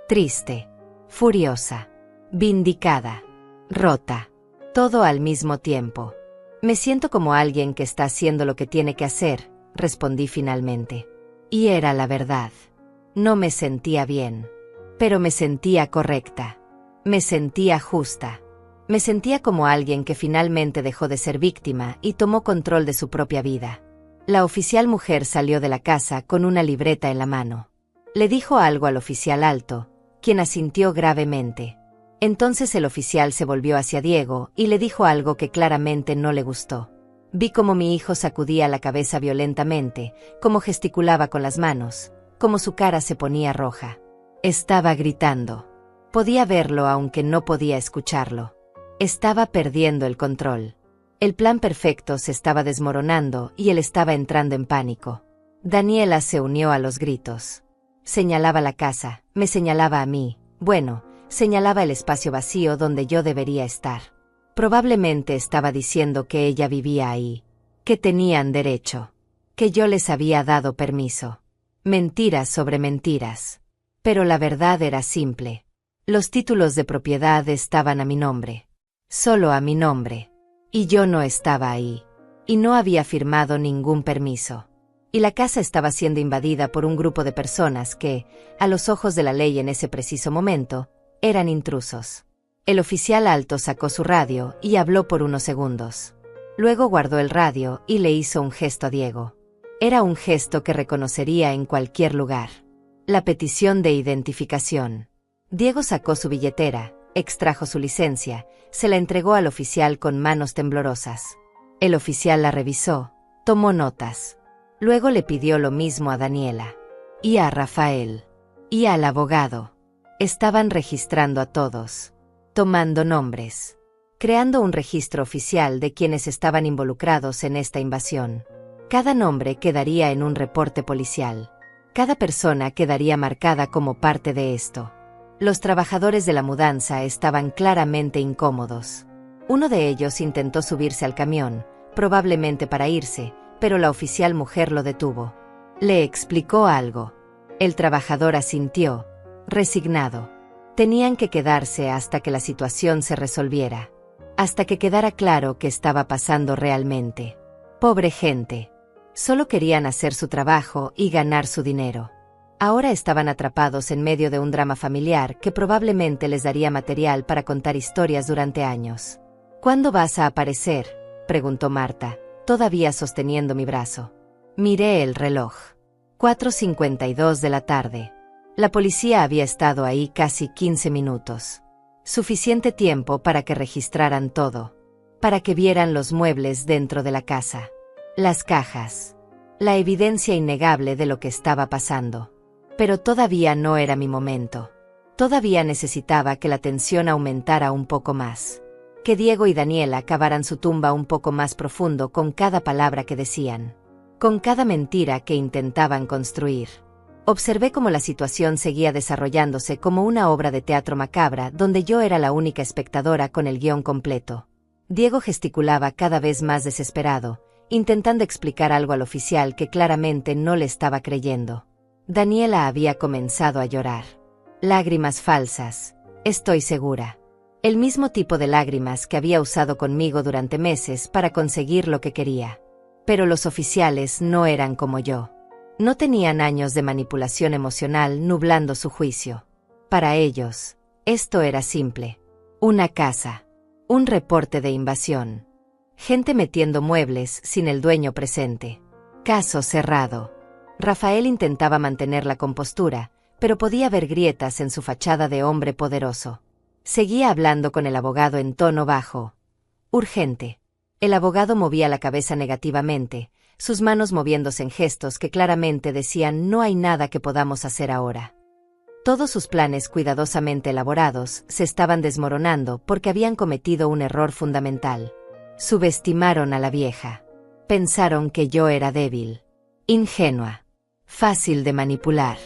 triste, furiosa, vindicada, rota, todo al mismo tiempo. Me siento como alguien que está haciendo lo que tiene que hacer, respondí finalmente. Y era la verdad. No me sentía bien, pero me sentía correcta. Me sentía justa. Me sentía como alguien que finalmente dejó de ser víctima y tomó control de su propia vida. La oficial mujer salió de la casa con una libreta en la mano. Le dijo algo al oficial alto, quien asintió gravemente. Entonces el oficial se volvió hacia Diego y le dijo algo que claramente no le gustó. Vi cómo mi hijo sacudía la cabeza violentamente, cómo gesticulaba con las manos, cómo su cara se ponía roja. Estaba gritando. Podía verlo aunque no podía escucharlo. Estaba perdiendo el control. El plan perfecto se estaba desmoronando y él estaba entrando en pánico. Daniela se unió a los gritos. Señalaba la casa, me señalaba a mí, bueno, señalaba el espacio vacío donde yo debería estar. Probablemente estaba diciendo que ella vivía ahí, que tenían derecho, que yo les había dado permiso. Mentiras sobre mentiras. Pero la verdad era simple. Los títulos de propiedad estaban a mi nombre. Solo a mi nombre. Y yo no estaba ahí. Y no había firmado ningún permiso. Y la casa estaba siendo invadida por un grupo de personas que, a los ojos de la ley en ese preciso momento, eran intrusos. El oficial alto sacó su radio y habló por unos segundos. Luego guardó el radio y le hizo un gesto a Diego. Era un gesto que reconocería en cualquier lugar. La petición de identificación. Diego sacó su billetera, extrajo su licencia, se la entregó al oficial con manos temblorosas. El oficial la revisó, tomó notas. Luego le pidió lo mismo a Daniela. Y a Rafael. Y al abogado. Estaban registrando a todos. Tomando nombres. Creando un registro oficial de quienes estaban involucrados en esta invasión. Cada nombre quedaría en un reporte policial. Cada persona quedaría marcada como parte de esto. Los trabajadores de la mudanza estaban claramente incómodos. Uno de ellos intentó subirse al camión, probablemente para irse, pero la oficial mujer lo detuvo. Le explicó algo. El trabajador asintió, resignado. Tenían que quedarse hasta que la situación se resolviera. Hasta que quedara claro qué estaba pasando realmente. Pobre gente. Solo querían hacer su trabajo y ganar su dinero. Ahora estaban atrapados en medio de un drama familiar que probablemente les daría material para contar historias durante años. ¿Cuándo vas a aparecer?, preguntó Marta, todavía sosteniendo mi brazo. Miré el reloj. 4:52 de la tarde. La policía había estado ahí casi 15 minutos. Suficiente tiempo para que registraran todo. Para que vieran los muebles dentro de la casa. Las cajas. La evidencia innegable de lo que estaba pasando. Pero todavía no era mi momento. Todavía necesitaba que la tensión aumentara un poco más. Que Diego y Daniela cavaran su tumba un poco más profundo con cada palabra que decían. Con cada mentira que intentaban construir. Observé cómo la situación seguía desarrollándose como una obra de teatro macabra donde yo era la única espectadora con el guión completo. Diego gesticulaba cada vez más desesperado, intentando explicar algo al oficial que claramente no le estaba creyendo. Daniela había comenzado a llorar. Lágrimas falsas, estoy segura. El mismo tipo de lágrimas que había usado conmigo durante meses para conseguir lo que quería. Pero los oficiales no eran como yo. No tenían años de manipulación emocional nublando su juicio. Para ellos, esto era simple. Una casa. Un reporte de invasión. Gente metiendo muebles sin el dueño presente. Caso cerrado. Rafael intentaba mantener la compostura, pero podía ver grietas en su fachada de hombre poderoso. Seguía hablando con el abogado en tono bajo. Urgente. El abogado movía la cabeza negativamente, sus manos moviéndose en gestos que claramente decían no hay nada que podamos hacer ahora. Todos sus planes cuidadosamente elaborados se estaban desmoronando porque habían cometido un error fundamental. Subestimaron a la vieja. Pensaron que yo era débil. Ingenua. Fácil de manipular.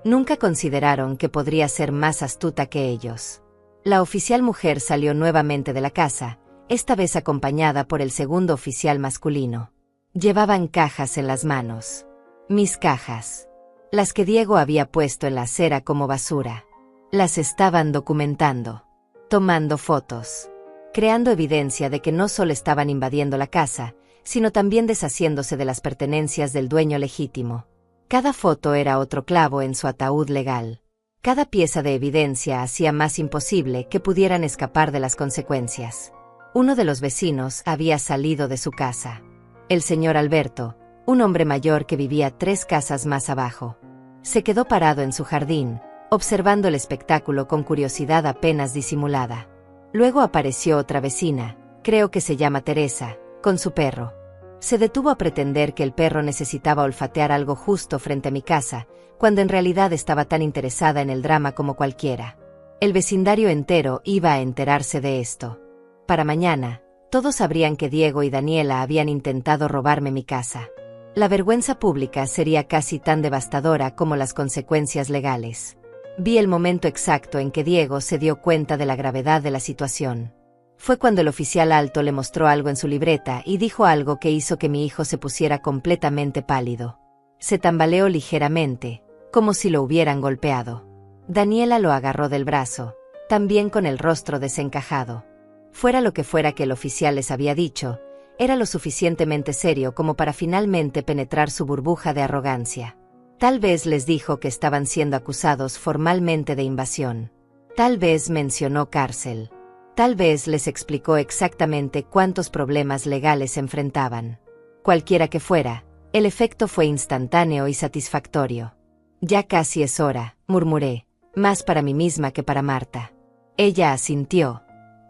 Nunca consideraron que podría ser más astuta que ellos. La oficial mujer salió nuevamente de la casa, esta vez acompañada por el segundo oficial masculino. Llevaban cajas en las manos. Mis cajas. Las que Diego había puesto en la acera como basura. Las estaban documentando. Tomando fotos. Creando evidencia de que no solo estaban invadiendo la casa, sino también deshaciéndose de las pertenencias del dueño legítimo. Cada foto era otro clavo en su ataúd legal. Cada pieza de evidencia hacía más imposible que pudieran escapar de las consecuencias. Uno de los vecinos había salido de su casa. El señor Alberto, un hombre mayor que vivía 3 casas más abajo. Se quedó parado en su jardín, observando el espectáculo con curiosidad apenas disimulada. Luego apareció otra vecina, creo que se llama Teresa, con su perro. Se detuvo a pretender que el perro necesitaba olfatear algo justo frente a mi casa, cuando en realidad estaba tan interesada en el drama como cualquiera. El vecindario entero iba a enterarse de esto. Para mañana, todos sabrían que Diego y Daniela habían intentado robarme mi casa. La vergüenza pública sería casi tan devastadora como las consecuencias legales. Vi el momento exacto en que Diego se dio cuenta de la gravedad de la situación. Fue cuando el oficial alto le mostró algo en su libreta y dijo algo que hizo que mi hijo se pusiera completamente pálido. Se tambaleó ligeramente, como si lo hubieran golpeado. Daniela lo agarró del brazo, también con el rostro desencajado. Fuera lo que fuera que el oficial les había dicho, era lo suficientemente serio como para finalmente penetrar su burbuja de arrogancia. Tal vez les dijo que estaban siendo acusados formalmente de invasión. Tal vez mencionó cárcel. Tal vez les explicó exactamente cuántos problemas legales enfrentaban. Cualquiera que fuera, El efecto fue instantáneo y satisfactorio. Ya casi es hora, murmuré, más para mí misma que para Marta. Ella asintió,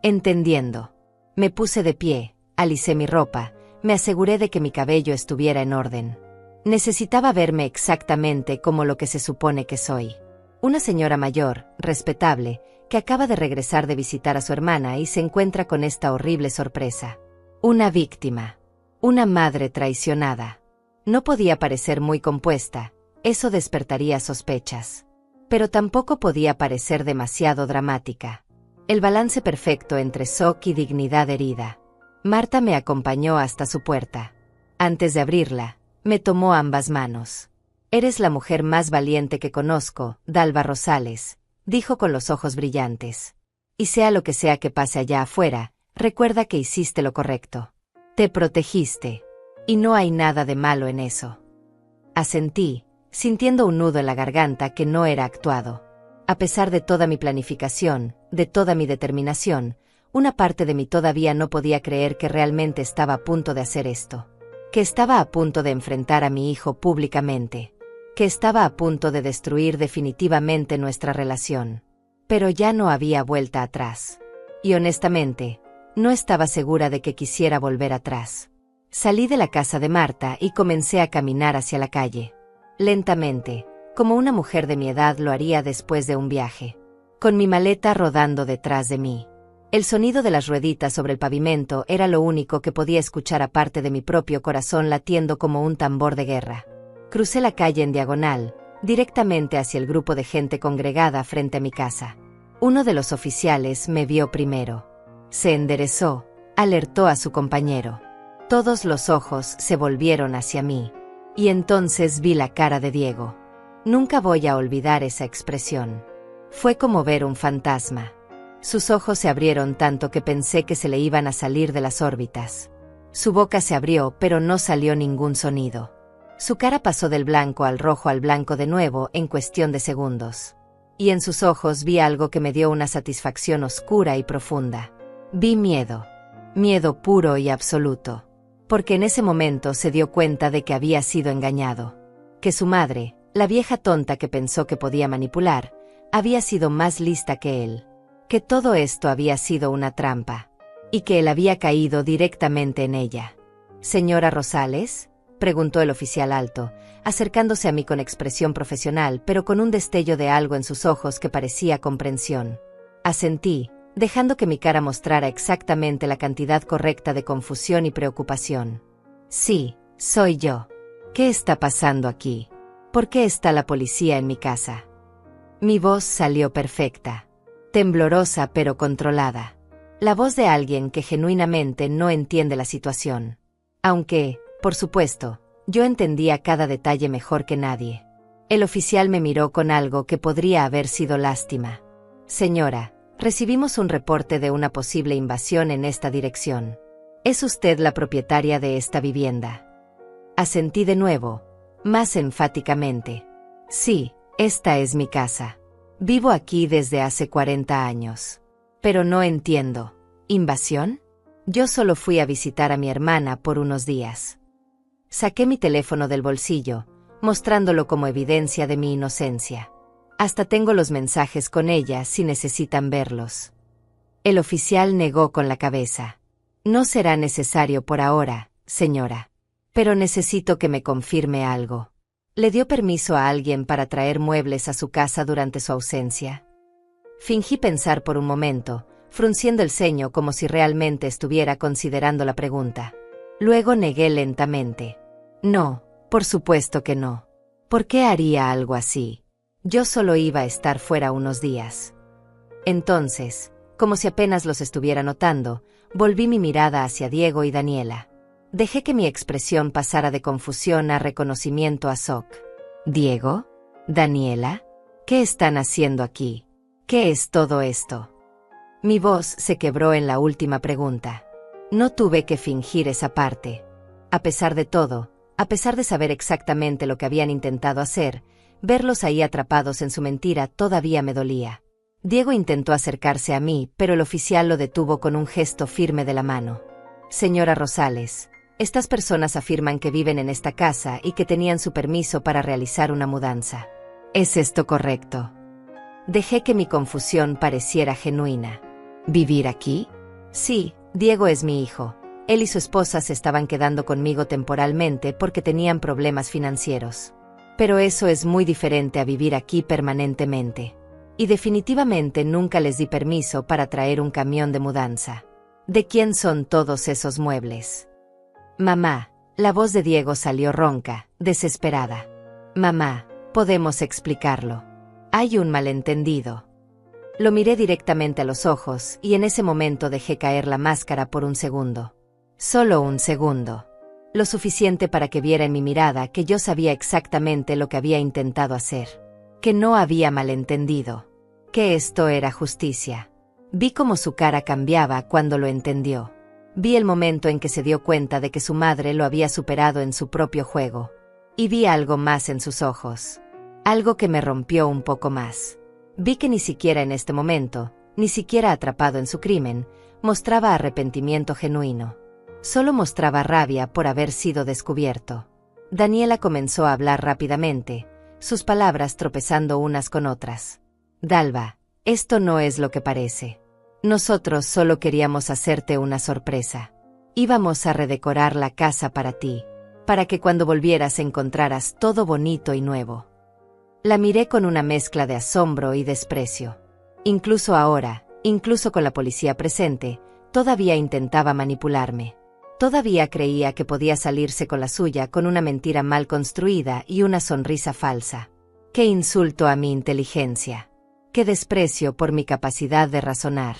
entendiendo. Me puse de pie, alicé mi ropa, me aseguré de que mi cabello estuviera en orden. Necesitaba verme exactamente como lo que se supone que soy. Una señora mayor, respetable, que acaba de regresar de visitar a su hermana y se encuentra con esta horrible sorpresa. Una víctima. Una madre traicionada. No podía parecer muy compuesta, eso despertaría sospechas. Pero tampoco podía parecer demasiado dramática. El balance perfecto entre shock y dignidad herida. Marta me acompañó hasta su puerta. Antes de abrirla, me tomó ambas manos. «Eres la mujer más valiente que conozco, Dalva Rosales», dijo con los ojos brillantes. «Y sea lo que sea que pase allá afuera, recuerda que hiciste lo correcto. Te protegiste. Y no hay nada de malo en eso». Asentí, sintiendo un nudo en la garganta que no era actuado. A pesar de toda mi planificación, de toda mi determinación, una parte de mí todavía no podía creer que realmente estaba a punto de hacer esto. Que estaba a punto de enfrentar a mi hijo públicamente. Que estaba a punto de destruir definitivamente nuestra relación. Pero ya no había vuelta atrás. Y honestamente, no estaba segura de que quisiera volver atrás. Salí de la casa de Marta y comencé a caminar hacia la calle. Lentamente, como una mujer de mi edad lo haría después de un viaje. Con mi maleta rodando detrás de mí. El sonido de las rueditas sobre el pavimento era lo único que podía escuchar aparte de mi propio corazón latiendo como un tambor de guerra. Crucé la calle en diagonal, directamente hacia el grupo de gente congregada frente a mi casa. Uno de los oficiales me vio primero. Se enderezó, alertó a su compañero. Todos los ojos se volvieron hacia mí. Y entonces vi la cara de Diego. Nunca voy a olvidar esa expresión. Fue como ver un fantasma. Sus ojos se abrieron tanto que pensé que se le iban a salir de las órbitas. Su boca se abrió pero no salió ningún sonido. Su cara pasó del blanco al blanco de nuevo en cuestión de segundos. Y en sus ojos vi algo que me dio una satisfacción oscura y profunda. Vi miedo. Miedo puro y absoluto. Porque en ese momento se dio cuenta de que había sido engañado. Que su madre, la vieja tonta que pensó que podía manipular, había sido más lista que él. Que todo esto había sido una trampa. Y que él había caído directamente en ella. «¿Señora Rosales?», preguntó el oficial alto, acercándose a mí con expresión profesional pero con un destello de algo en sus ojos que parecía comprensión. Asentí, dejando que mi cara mostrara exactamente la cantidad correcta de confusión y preocupación. «Sí, soy yo. ¿Qué está pasando aquí? ¿Por qué está la policía en mi casa?» Mi voz salió perfecta. Temblorosa pero controlada. La voz de alguien que genuinamente no entiende la situación. Aunque, por supuesto, yo entendía cada detalle mejor que nadie. El oficial me miró con algo que podría haber sido lástima. «Señora, recibimos un reporte de una posible invasión en esta dirección. ¿Es usted la propietaria de esta vivienda?». Asentí de nuevo, más enfáticamente. «Sí, esta es mi casa. Vivo aquí desde hace 40 años. Pero no entiendo. ¿Invasión? Yo solo fui a visitar a mi hermana por unos días». Saqué mi teléfono del bolsillo, mostrándolo como evidencia de mi inocencia. Hasta tengo los mensajes con ella si necesitan verlos. El oficial negó con la cabeza. «No será necesario por ahora, señora. Pero necesito que me confirme algo. ¿Le dio permiso a alguien para traer muebles a su casa durante su ausencia?». Fingí pensar por un momento, frunciendo el ceño como si realmente estuviera considerando la pregunta. Luego negué lentamente. «No, por supuesto que no. ¿Por qué haría algo así? Yo solo iba a estar fuera unos días». Entonces, como si apenas los estuviera notando, volví mi mirada hacia Diego y Daniela. Dejé que mi expresión pasara de confusión a reconocimiento a shock. «¿Diego? ¿Daniela? ¿Qué están haciendo aquí? ¿Qué es todo esto?». Mi voz se quebró en la última pregunta. No tuve que fingir esa parte. A pesar de todo, a pesar de saber exactamente lo que habían intentado hacer, verlos ahí atrapados en su mentira todavía me dolía. Diego intentó acercarse a mí, pero el oficial lo detuvo con un gesto firme de la mano. «Señora Rosales, Estas personas afirman que viven en esta casa y que tenían su permiso para realizar una mudanza. ¿Es esto correcto? Dejé que mi confusión pareciera genuina. ¿Vivir aquí? Sí, Diego es mi hijo. Él y su esposa se estaban quedando conmigo temporalmente porque tenían problemas financieros. Pero eso es muy diferente a vivir aquí permanentemente. Y definitivamente nunca les di permiso para traer un camión de mudanza. ¿De quién son todos esos muebles? Mamá, la voz de Diego salió ronca, desesperada. Mamá, podemos explicarlo. Hay un malentendido. Lo miré directamente a los ojos y en ese momento dejé caer la máscara por un segundo. Solo un segundo. Lo suficiente para que viera en mi mirada que yo sabía exactamente lo que había intentado hacer. Que no había malentendido. Que esto era justicia. Vi cómo su cara cambiaba cuando lo entendió. Vi el momento en que se dio cuenta de que su madre lo había superado en su propio juego. Y vi algo más en sus ojos. Algo que me rompió un poco más. Vi que ni siquiera en este momento, ni siquiera atrapado en su crimen, mostraba arrepentimiento genuino. Solo mostraba rabia por haber sido descubierto. Daniela comenzó a hablar rápidamente, sus palabras tropezando unas con otras. Dalva, esto no es lo que parece. Nosotros solo queríamos hacerte una sorpresa. Íbamos a redecorar la casa para ti, para que cuando volvieras encontraras todo bonito y nuevo. La miré con una mezcla de asombro y desprecio. Incluso ahora, incluso con la policía presente, todavía intentaba manipularme. Todavía creía que podía salirse con la suya con una mentira mal construida y una sonrisa falsa. ¡Qué insulto a mi inteligencia! ¡Qué desprecio por mi capacidad de razonar!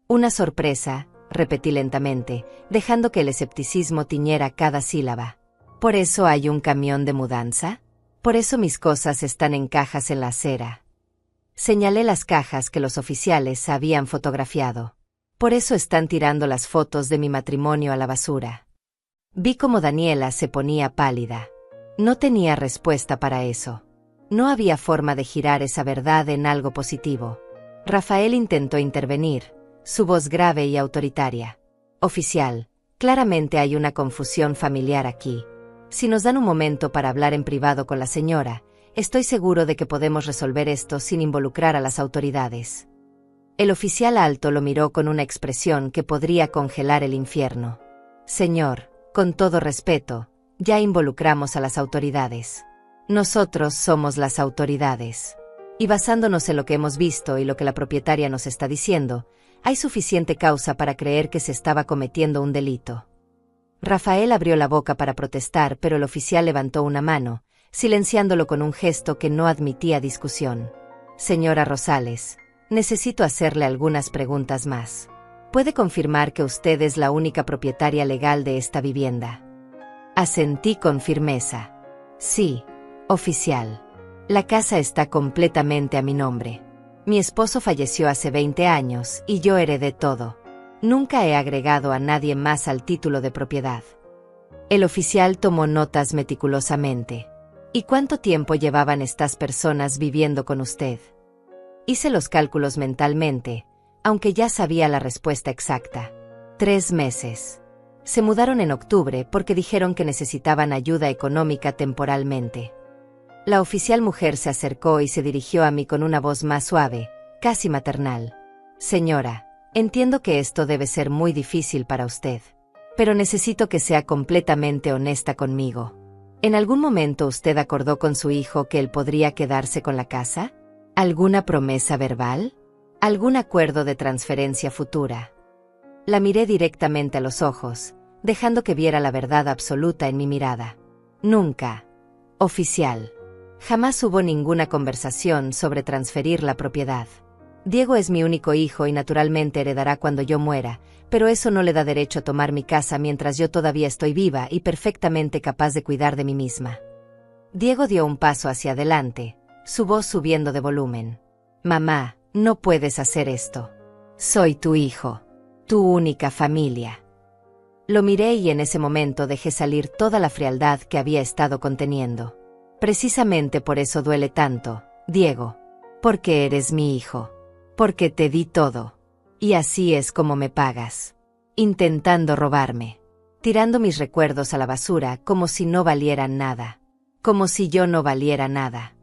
Una sorpresa, repetí lentamente, dejando que el escepticismo tiñera cada sílaba. ¿Por eso hay un camión de mudanza? ¿Por eso mis cosas están en cajas en la acera? Señalé las cajas que los oficiales habían fotografiado. Por eso están tirando las fotos de mi matrimonio a la basura. Vi cómo Daniela se ponía pálida. No tenía respuesta para eso. No había forma de girar esa verdad en algo positivo. Rafael intentó intervenir, su voz grave y autoritaria. Oficial, claramente hay una confusión familiar aquí. Si nos dan un momento para hablar en privado con la señora, estoy seguro de que podemos resolver esto sin involucrar a las autoridades. El oficial alto lo miró con una expresión que podría congelar el infierno. Señor, con todo respeto, ya involucramos a las autoridades. Nosotros somos las autoridades. Y basándonos en lo que hemos visto y lo que la propietaria nos está diciendo, hay suficiente causa para creer que se estaba cometiendo un delito. Rafael abrió la boca para protestar, pero el oficial levantó una mano, silenciándolo con un gesto que no admitía discusión. Señora Rosales, necesito hacerle algunas preguntas más. ¿Puede confirmar que usted es la única propietaria legal de esta vivienda? Asentí con firmeza. Sí, oficial. La casa está completamente a mi nombre. Mi esposo falleció hace 20 años y yo heredé todo. Nunca he agregado a nadie más al título de propiedad. El oficial tomó notas meticulosamente. ¿Y cuánto tiempo llevaban estas personas viviendo con usted? Hice los cálculos mentalmente, aunque ya sabía la respuesta exacta. 3 meses. Se mudaron en octubre porque dijeron que necesitaban ayuda económica temporalmente. La oficial mujer se acercó y se dirigió a mí con una voz más suave, casi maternal. Señora, entiendo que esto debe ser muy difícil para usted, pero necesito que sea completamente honesta conmigo. ¿En algún momento usted acordó con su hijo que él podría quedarse con la casa? ¿Alguna promesa verbal? ¿Algún acuerdo de transferencia futura? La miré directamente a los ojos, dejando que viera la verdad absoluta en mi mirada. Nunca. Oficial. Jamás hubo ninguna conversación sobre transferir la propiedad. Diego es mi único hijo y naturalmente heredará cuando yo muera, pero eso no le da derecho a tomar mi casa mientras yo todavía estoy viva y perfectamente capaz de cuidar de mí misma. Diego dio un paso hacia adelante, su voz subiendo de volumen. Mamá, no puedes hacer esto. Soy tu hijo, tu única familia. Lo miré y en ese momento dejé salir toda la frialdad que había estado conteniendo. Precisamente por eso duele tanto, Diego. Porque eres mi hijo. Porque te di todo. Y así es como me pagas. Intentando robarme. tirando mis recuerdos a la basura como si no valieran nada. Como si yo no valiera nada.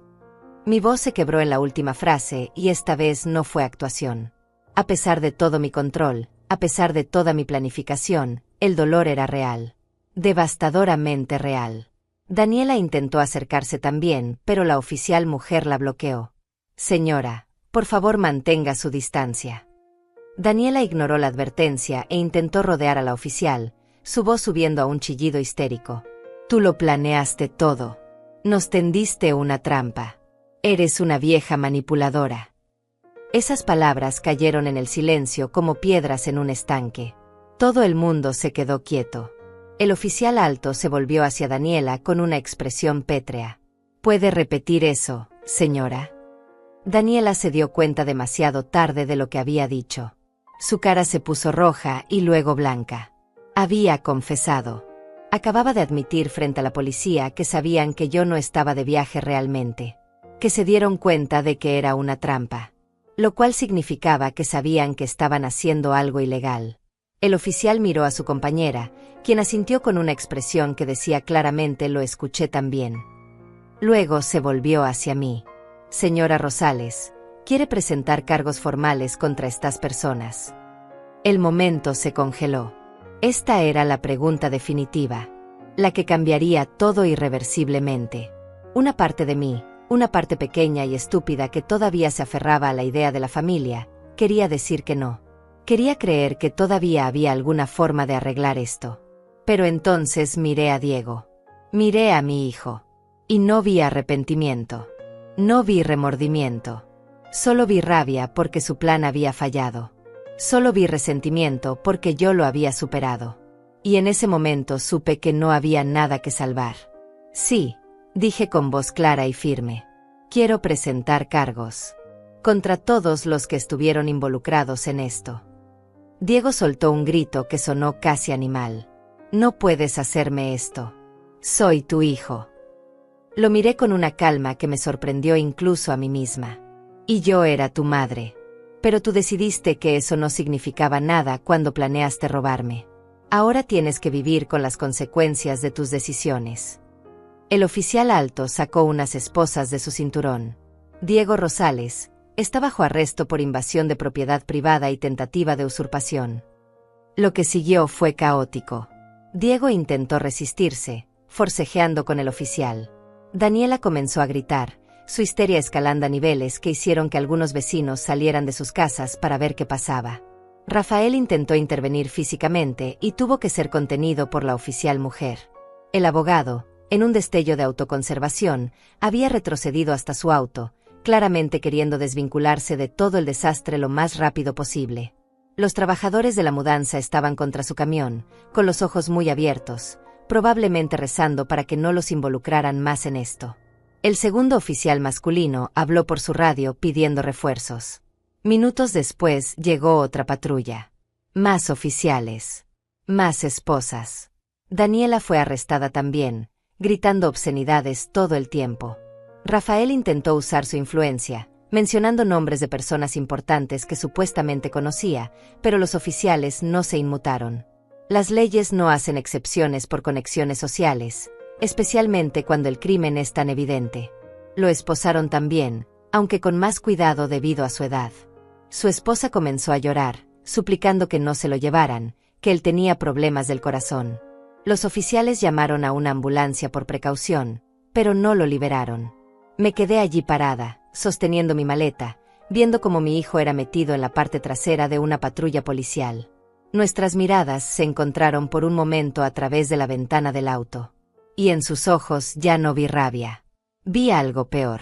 Mi voz se quebró en la última frase y esta vez no fue actuación. A pesar de todo mi control, a pesar de toda mi planificación, el dolor era real. Devastadoramente real. Daniela intentó acercarse también, pero la oficial mujer la bloqueó. Señora, por favor mantenga su distancia. Daniela ignoró la advertencia e intentó rodear a la oficial, su voz subiendo a un chillido histérico. Tú lo planeaste todo. Nos tendiste una trampa. Eres una vieja manipuladora. Esas palabras cayeron en el silencio como piedras en un estanque. Todo el mundo se quedó quieto. El oficial alto se volvió hacia Daniela con una expresión pétrea. ¿Puede repetir eso, señora? Daniela se dio cuenta demasiado tarde de lo que había dicho. Su cara se puso roja y luego blanca. Había confesado. Acababa de admitir frente a la policía que sabían que yo no estaba de viaje realmente. Que se dieron cuenta de que era una trampa. Lo cual significaba que sabían que estaban haciendo algo ilegal. El oficial miró a su compañera, quien asintió con una expresión que decía claramente lo escuché también. Luego se volvió hacia mí. Señora Rosales, ¿quiere presentar cargos formales contra estas personas? El momento se congeló. Esta era la pregunta definitiva. La que cambiaría todo irreversiblemente. Una parte de mí, una parte pequeña y estúpida que todavía se aferraba a la idea de la familia, quería decir que no. Quería creer que todavía había alguna forma de arreglar esto. Pero entonces miré a Diego. Miré a mi hijo. Y no vi arrepentimiento. No vi remordimiento. Solo vi rabia porque su plan había fallado. Solo vi resentimiento porque yo lo había superado. Y en ese momento supe que no había nada que salvar. Sí, dije con voz clara y firme. Quiero presentar cargos. Contra todos los que estuvieron involucrados en esto. Diego soltó un grito que sonó casi animal. No puedes hacerme esto. Soy tu hijo. Lo miré con una calma que me sorprendió incluso a mí misma. Y yo era tu madre. Pero tú decidiste que eso no significaba nada cuando planeaste robarme. Ahora tienes que vivir con las consecuencias de tus decisiones. El oficial alto sacó unas esposas de su cinturón. Diego Rosales está bajo arresto por invasión de propiedad privada y tentativa de usurpación. Lo que siguió fue caótico. Diego intentó resistirse, forcejeando con el oficial. Daniela comenzó a gritar, su histeria escalando a niveles que hicieron que algunos vecinos salieran de sus casas para ver qué pasaba. Rafael intentó intervenir físicamente y tuvo que ser contenido por la oficial mujer. El abogado, en un destello de autoconservación, había retrocedido hasta su auto, claramente queriendo desvincularse de todo el desastre lo más rápido posible. Los trabajadores de la mudanza estaban contra su camión, con los ojos muy abiertos, probablemente rezando para que no los involucraran más en esto. El segundo oficial masculino habló por su radio pidiendo refuerzos. Minutos después llegó otra patrulla. Más oficiales. Más esposas. Daniela fue arrestada también, gritando obscenidades todo el tiempo. Rafael intentó usar su influencia, mencionando nombres de personas importantes que supuestamente conocía, pero los oficiales no se inmutaron. Las leyes no hacen excepciones por conexiones sociales, especialmente cuando el crimen es tan evidente. Lo esposaron también, aunque con más cuidado debido a su edad. Su esposa comenzó a llorar, suplicando que no se lo llevaran, que él tenía problemas del corazón. Los oficiales llamaron a una ambulancia por precaución, pero no lo liberaron. Me quedé allí parada, sosteniendo mi maleta, viendo cómo mi hijo era metido en la parte trasera de una patrulla policial. Nuestras miradas se encontraron por un momento a través de la ventana del auto. Y en sus ojos ya no vi rabia. Vi algo peor.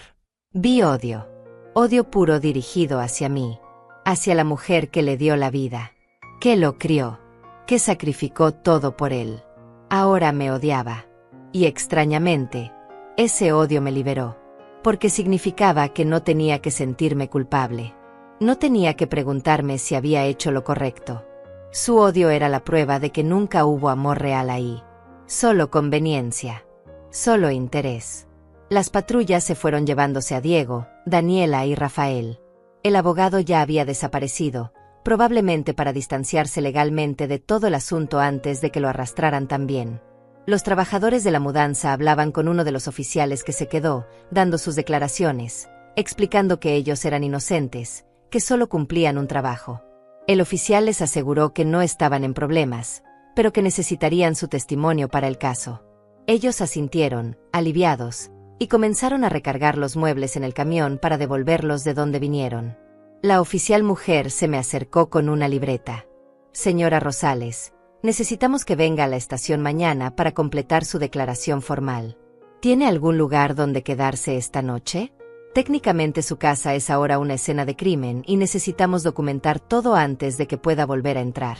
Vi odio. Odio puro dirigido hacia mí. Hacia la mujer que le dio la vida. Que lo crió. Que sacrificó todo por él. Ahora me odiaba. Y extrañamente, ese odio me liberó. Porque significaba que no tenía que sentirme culpable. No tenía que preguntarme si había hecho lo correcto. Su odio era la prueba de que nunca hubo amor real ahí. Solo conveniencia. Solo interés. Las patrullas se fueron llevándose a Diego, Daniela y Rafael. El abogado ya había desaparecido, probablemente para distanciarse legalmente de todo el asunto antes de que lo arrastraran también. Los trabajadores de la mudanza hablaban con uno de los oficiales que se quedó, dando sus declaraciones, explicando que ellos eran inocentes, que solo cumplían un trabajo. El oficial les aseguró que no estaban en problemas, pero que necesitarían su testimonio para el caso. Ellos asintieron, aliviados, y comenzaron a recargar los muebles en el camión para devolverlos de donde vinieron. La oficial mujer se me acercó con una libreta. Señora Rosales, necesitamos que venga a la estación mañana para completar su declaración formal. ¿Tiene algún lugar donde quedarse esta noche? Técnicamente su casa es ahora una escena de crimen y necesitamos documentar todo antes de que pueda volver a entrar.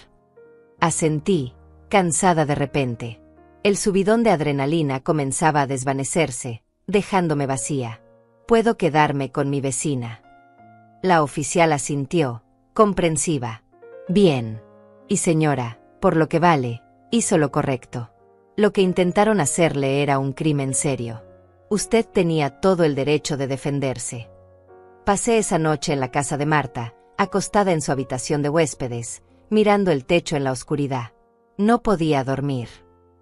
Asentí, cansada de repente. El subidón de adrenalina comenzaba a desvanecerse, dejándome vacía. Puedo quedarme con mi vecina. La oficial asintió, comprensiva. Bien. Y señora, por lo que vale, hizo lo correcto. Lo que intentaron hacerle era un crimen serio. Usted tenía todo el derecho de defenderse. Pasé esa noche en la casa de Marta, acostada en su habitación de huéspedes, mirando el techo en la oscuridad. No podía dormir.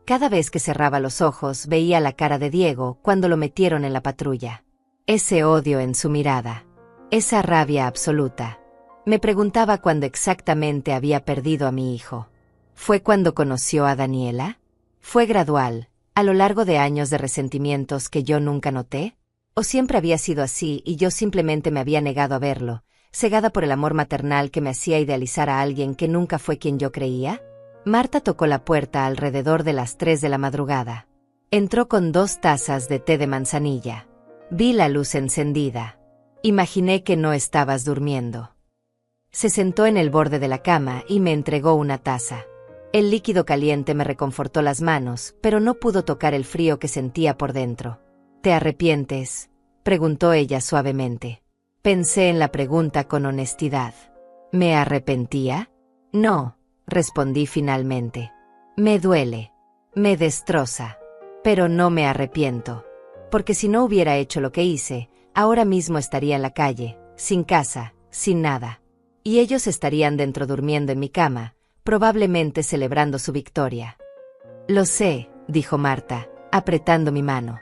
Cada vez que cerraba los ojos veía la cara de Diego cuando lo metieron en la patrulla. Ese odio en su mirada. Esa rabia absoluta. Me preguntaba cuándo exactamente había perdido a mi hijo. ¿Fue cuando conoció a Daniela? ¿Fue gradual, a lo largo de años de resentimientos que yo nunca noté? ¿O siempre había sido así y yo simplemente me había negado a verlo, cegada por el amor maternal que me hacía idealizar a alguien que nunca fue quien yo creía? Marta tocó la puerta alrededor de las 3 de la madrugada. Entró con 2 tazas de té de manzanilla. Vi la luz encendida. Imaginé que no estabas durmiendo. Se sentó en el borde de la cama y me entregó una taza. El líquido caliente me reconfortó las manos, pero no pudo tocar el frío que sentía por dentro. ¿Te arrepientes?, preguntó ella suavemente. Pensé en la pregunta con honestidad. ¿Me arrepentía? No, respondí finalmente. Me duele. Me destroza. Pero no me arrepiento. Porque si no hubiera hecho lo que hice, ahora mismo estaría en la calle, sin casa, sin nada. Y ellos estarían dentro durmiendo en mi cama, probablemente celebrando su victoria. Lo sé, dijo Marta, apretando mi mano.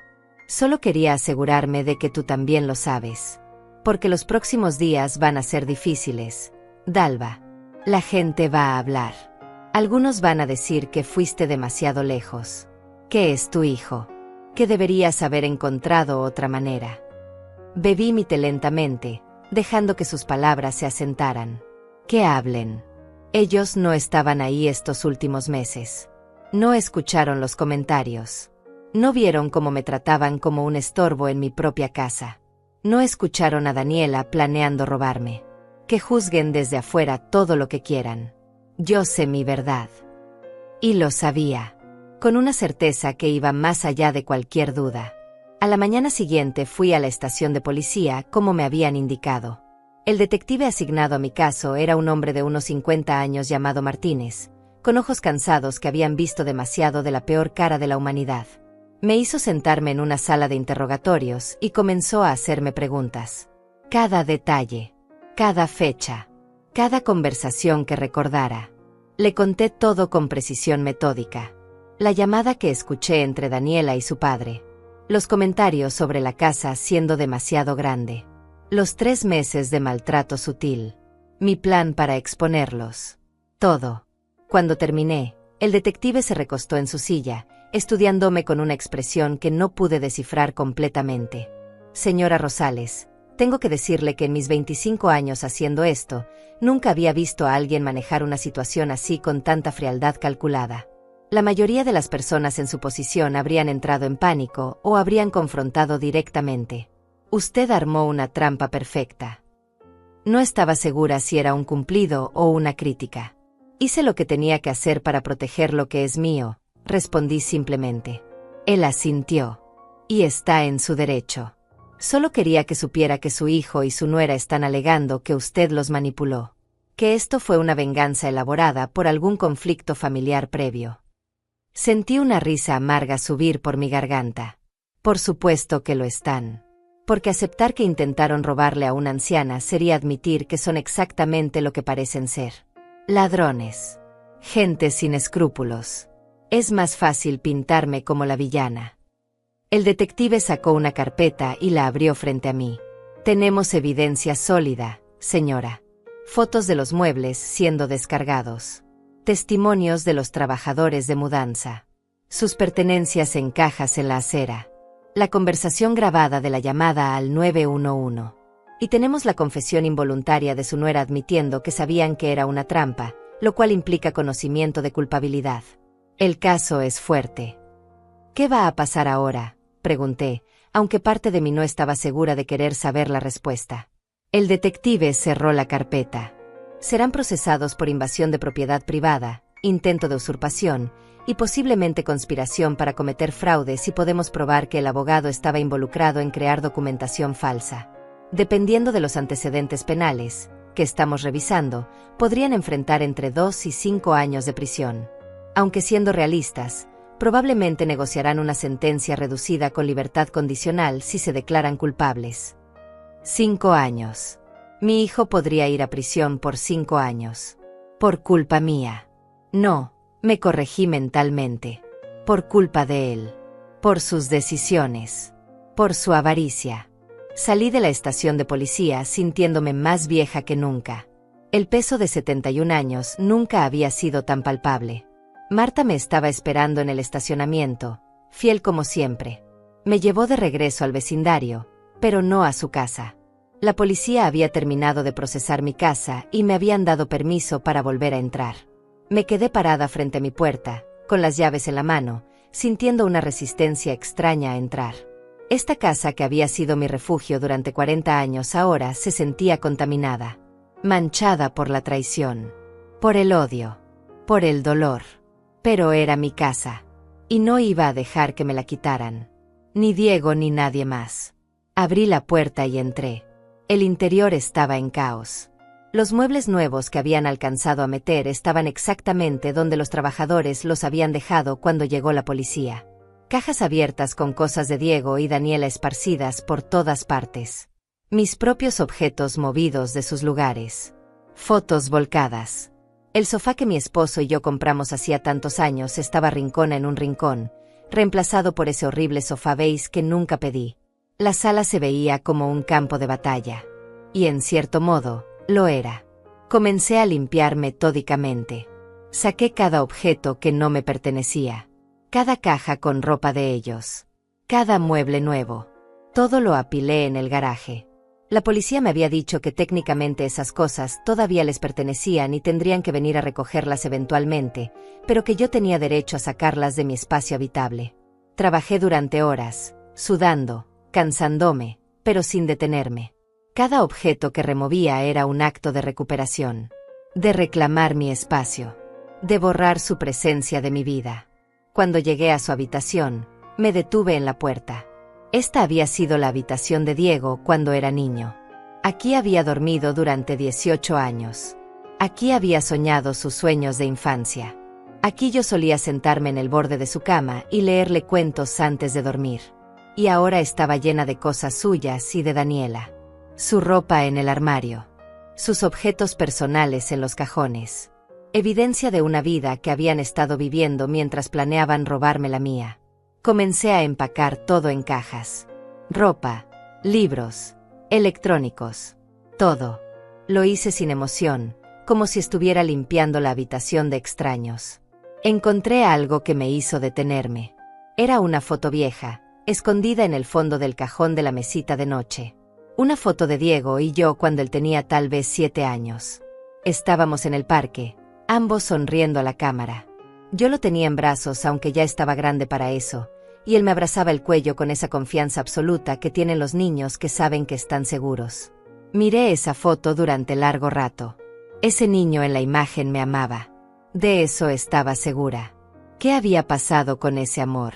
Solo quería asegurarme de que tú también lo sabes. Porque los próximos días van a ser difíciles. Dalva. La gente va a hablar. Algunos van a decir que fuiste demasiado lejos. Que es tu hijo. Que deberías haber encontrado otra manera. Bebí mi té lentamente, dejando que sus palabras se asentaran. Que hablen. Ellos no estaban ahí estos últimos meses. No escucharon los comentarios. No vieron cómo me trataban como un estorbo en mi propia casa. No escucharon a Daniela planeando robarme. Que juzguen desde afuera todo lo que quieran. Yo sé mi verdad. Y lo sabía. Con una certeza que iba más allá de cualquier duda. A la mañana siguiente fui a la estación de policía como me habían indicado. El detective asignado a mi caso era un hombre de unos 50 años llamado Martínez, con ojos cansados que habían visto demasiado de la peor cara de la humanidad. Me hizo sentarme en una sala de interrogatorios y comenzó a hacerme preguntas. Cada detalle, cada fecha, cada conversación que recordara. Le conté todo con precisión metódica. La llamada que escuché entre Daniela y su padre. Los comentarios sobre la casa siendo demasiado grande. Los 3 meses de maltrato sutil. Mi plan para exponerlos. Todo. Cuando terminé, el detective se recostó en su silla, estudiándome con una expresión que no pude descifrar completamente. Señora Rosales, tengo que decirle que en mis 25 años haciendo esto, nunca había visto a alguien manejar una situación así con tanta frialdad calculada. La mayoría de las personas en su posición habrían entrado en pánico o habrían confrontado directamente. Usted armó una trampa perfecta. No estaba segura si era un cumplido o una crítica. Hice lo que tenía que hacer para proteger lo que es mío, respondí simplemente. Él asintió. Y está en su derecho. Solo quería que supiera que su hijo y su nuera están alegando que usted los manipuló. Que esto fue una venganza elaborada por algún conflicto familiar previo. Sentí una risa amarga subir por mi garganta. Por supuesto que lo están. Porque aceptar que intentaron robarle a una anciana sería admitir que son exactamente lo que parecen ser. Ladrones. Gente sin escrúpulos. Es más fácil pintarme como la villana. El detective sacó una carpeta y la abrió frente a mí. Tenemos evidencia sólida, señora. Fotos de los muebles siendo descargados. Testimonios de los trabajadores de mudanza. Sus pertenencias en cajas en la acera. La conversación grabada de la llamada al 911. Y tenemos la confesión involuntaria de su nuera admitiendo que sabían que era una trampa, lo cual implica conocimiento de culpabilidad. El caso es fuerte. ¿Qué va a pasar ahora?, pregunté, aunque parte de mí no estaba segura de querer saber la respuesta. El detective cerró la carpeta. Serán procesados por invasión de propiedad privada, intento de usurpación, y posiblemente conspiración para cometer fraude si podemos probar que el abogado estaba involucrado en crear documentación falsa. Dependiendo de los antecedentes penales, que estamos revisando, podrían enfrentar entre 2 y 5 años de prisión. Aunque siendo realistas, probablemente negociarán una sentencia reducida con libertad condicional si se declaran culpables. 5 años. Mi hijo podría ir a prisión por 5 años. Por culpa mía. No. Me corregí mentalmente. Por culpa de él. Por sus decisiones. Por su avaricia. Salí de la estación de policía sintiéndome más vieja que nunca. El peso de 71 años nunca había sido tan palpable. Marta me estaba esperando en el estacionamiento, fiel como siempre. Me llevó de regreso al vecindario, pero no a su casa. La policía había terminado de procesar mi casa y me habían dado permiso para volver a entrar. Me quedé parada frente a mi puerta, con las llaves en la mano, sintiendo una resistencia extraña a entrar. Esta casa que había sido mi refugio durante 40 años ahora se sentía contaminada, manchada por la traición, por el odio, por el dolor. Pero era mi casa, y no iba a dejar que me la quitaran. Ni Diego ni nadie más. Abrí la puerta y entré. El interior estaba en caos. Los muebles nuevos que habían alcanzado a meter estaban exactamente donde los trabajadores los habían dejado cuando llegó la policía. Cajas abiertas con cosas de Diego y Daniela esparcidas por todas partes. Mis propios objetos movidos de sus lugares. Fotos volcadas. El sofá que mi esposo y yo compramos hacía tantos años estaba rincón en un rincón, reemplazado por ese horrible sofá beige que nunca pedí. La sala se veía como un campo de batalla. Y en cierto modo, lo era. Comencé a limpiar metódicamente. Saqué cada objeto que no me pertenecía. Cada caja con ropa de ellos. Cada mueble nuevo. Todo lo apilé en el garaje. La policía me había dicho que técnicamente esas cosas todavía les pertenecían y tendrían que venir a recogerlas eventualmente, pero que yo tenía derecho a sacarlas de mi espacio habitable. Trabajé durante horas, sudando, cansándome, pero sin detenerme. Cada objeto que removía era un acto de recuperación, de reclamar mi espacio, de borrar su presencia de mi vida. Cuando llegué a su habitación, me detuve en la puerta. Esta había sido la habitación de Diego cuando era niño. Aquí había dormido durante 18 años. Aquí había soñado sus sueños de infancia. Aquí yo solía sentarme en el borde de su cama y leerle cuentos antes de dormir. Y ahora estaba llena de cosas suyas y de Daniela. Su ropa en el armario. Sus objetos personales en los cajones. Evidencia de una vida que habían estado viviendo mientras planeaban robarme la mía. Comencé a empacar todo en cajas. Ropa, libros, electrónicos. Todo. Lo hice sin emoción, como si estuviera limpiando la habitación de extraños. Encontré algo que me hizo detenerme. Era una foto vieja, escondida en el fondo del cajón de la mesita de noche. Una foto de Diego y yo cuando él tenía tal vez 7 años. Estábamos en el parque, ambos sonriendo a la cámara. Yo lo tenía en brazos aunque ya estaba grande para eso, y él me abrazaba el cuello con esa confianza absoluta que tienen los niños que saben que están seguros. Miré esa foto durante largo rato. Ese niño en la imagen me amaba. De eso estaba segura. ¿Qué había pasado con ese amor?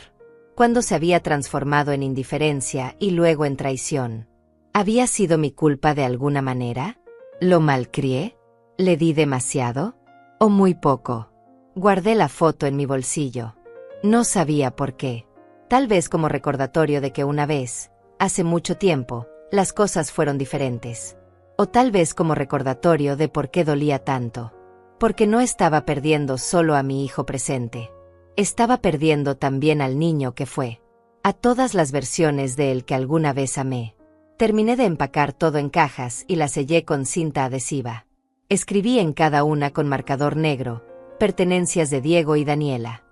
¿Cuándo se había transformado en indiferencia y luego en traición? ¿Había sido mi culpa de alguna manera? ¿Lo malcrié? ¿Le di demasiado? ¿O muy poco? Guardé la foto en mi bolsillo. No sabía por qué. Tal vez como recordatorio de que una vez, Hace mucho tiempo, las cosas fueron diferentes. O tal vez como recordatorio de por qué dolía tanto. Porque no estaba perdiendo solo a mi hijo presente. Estaba perdiendo también al niño que fue. A todas las versiones de él que alguna vez amé. Terminé de empacar todo en cajas y las sellé con cinta adhesiva. Escribí en cada una con marcador negro, pertenencias de Diego y Daniela.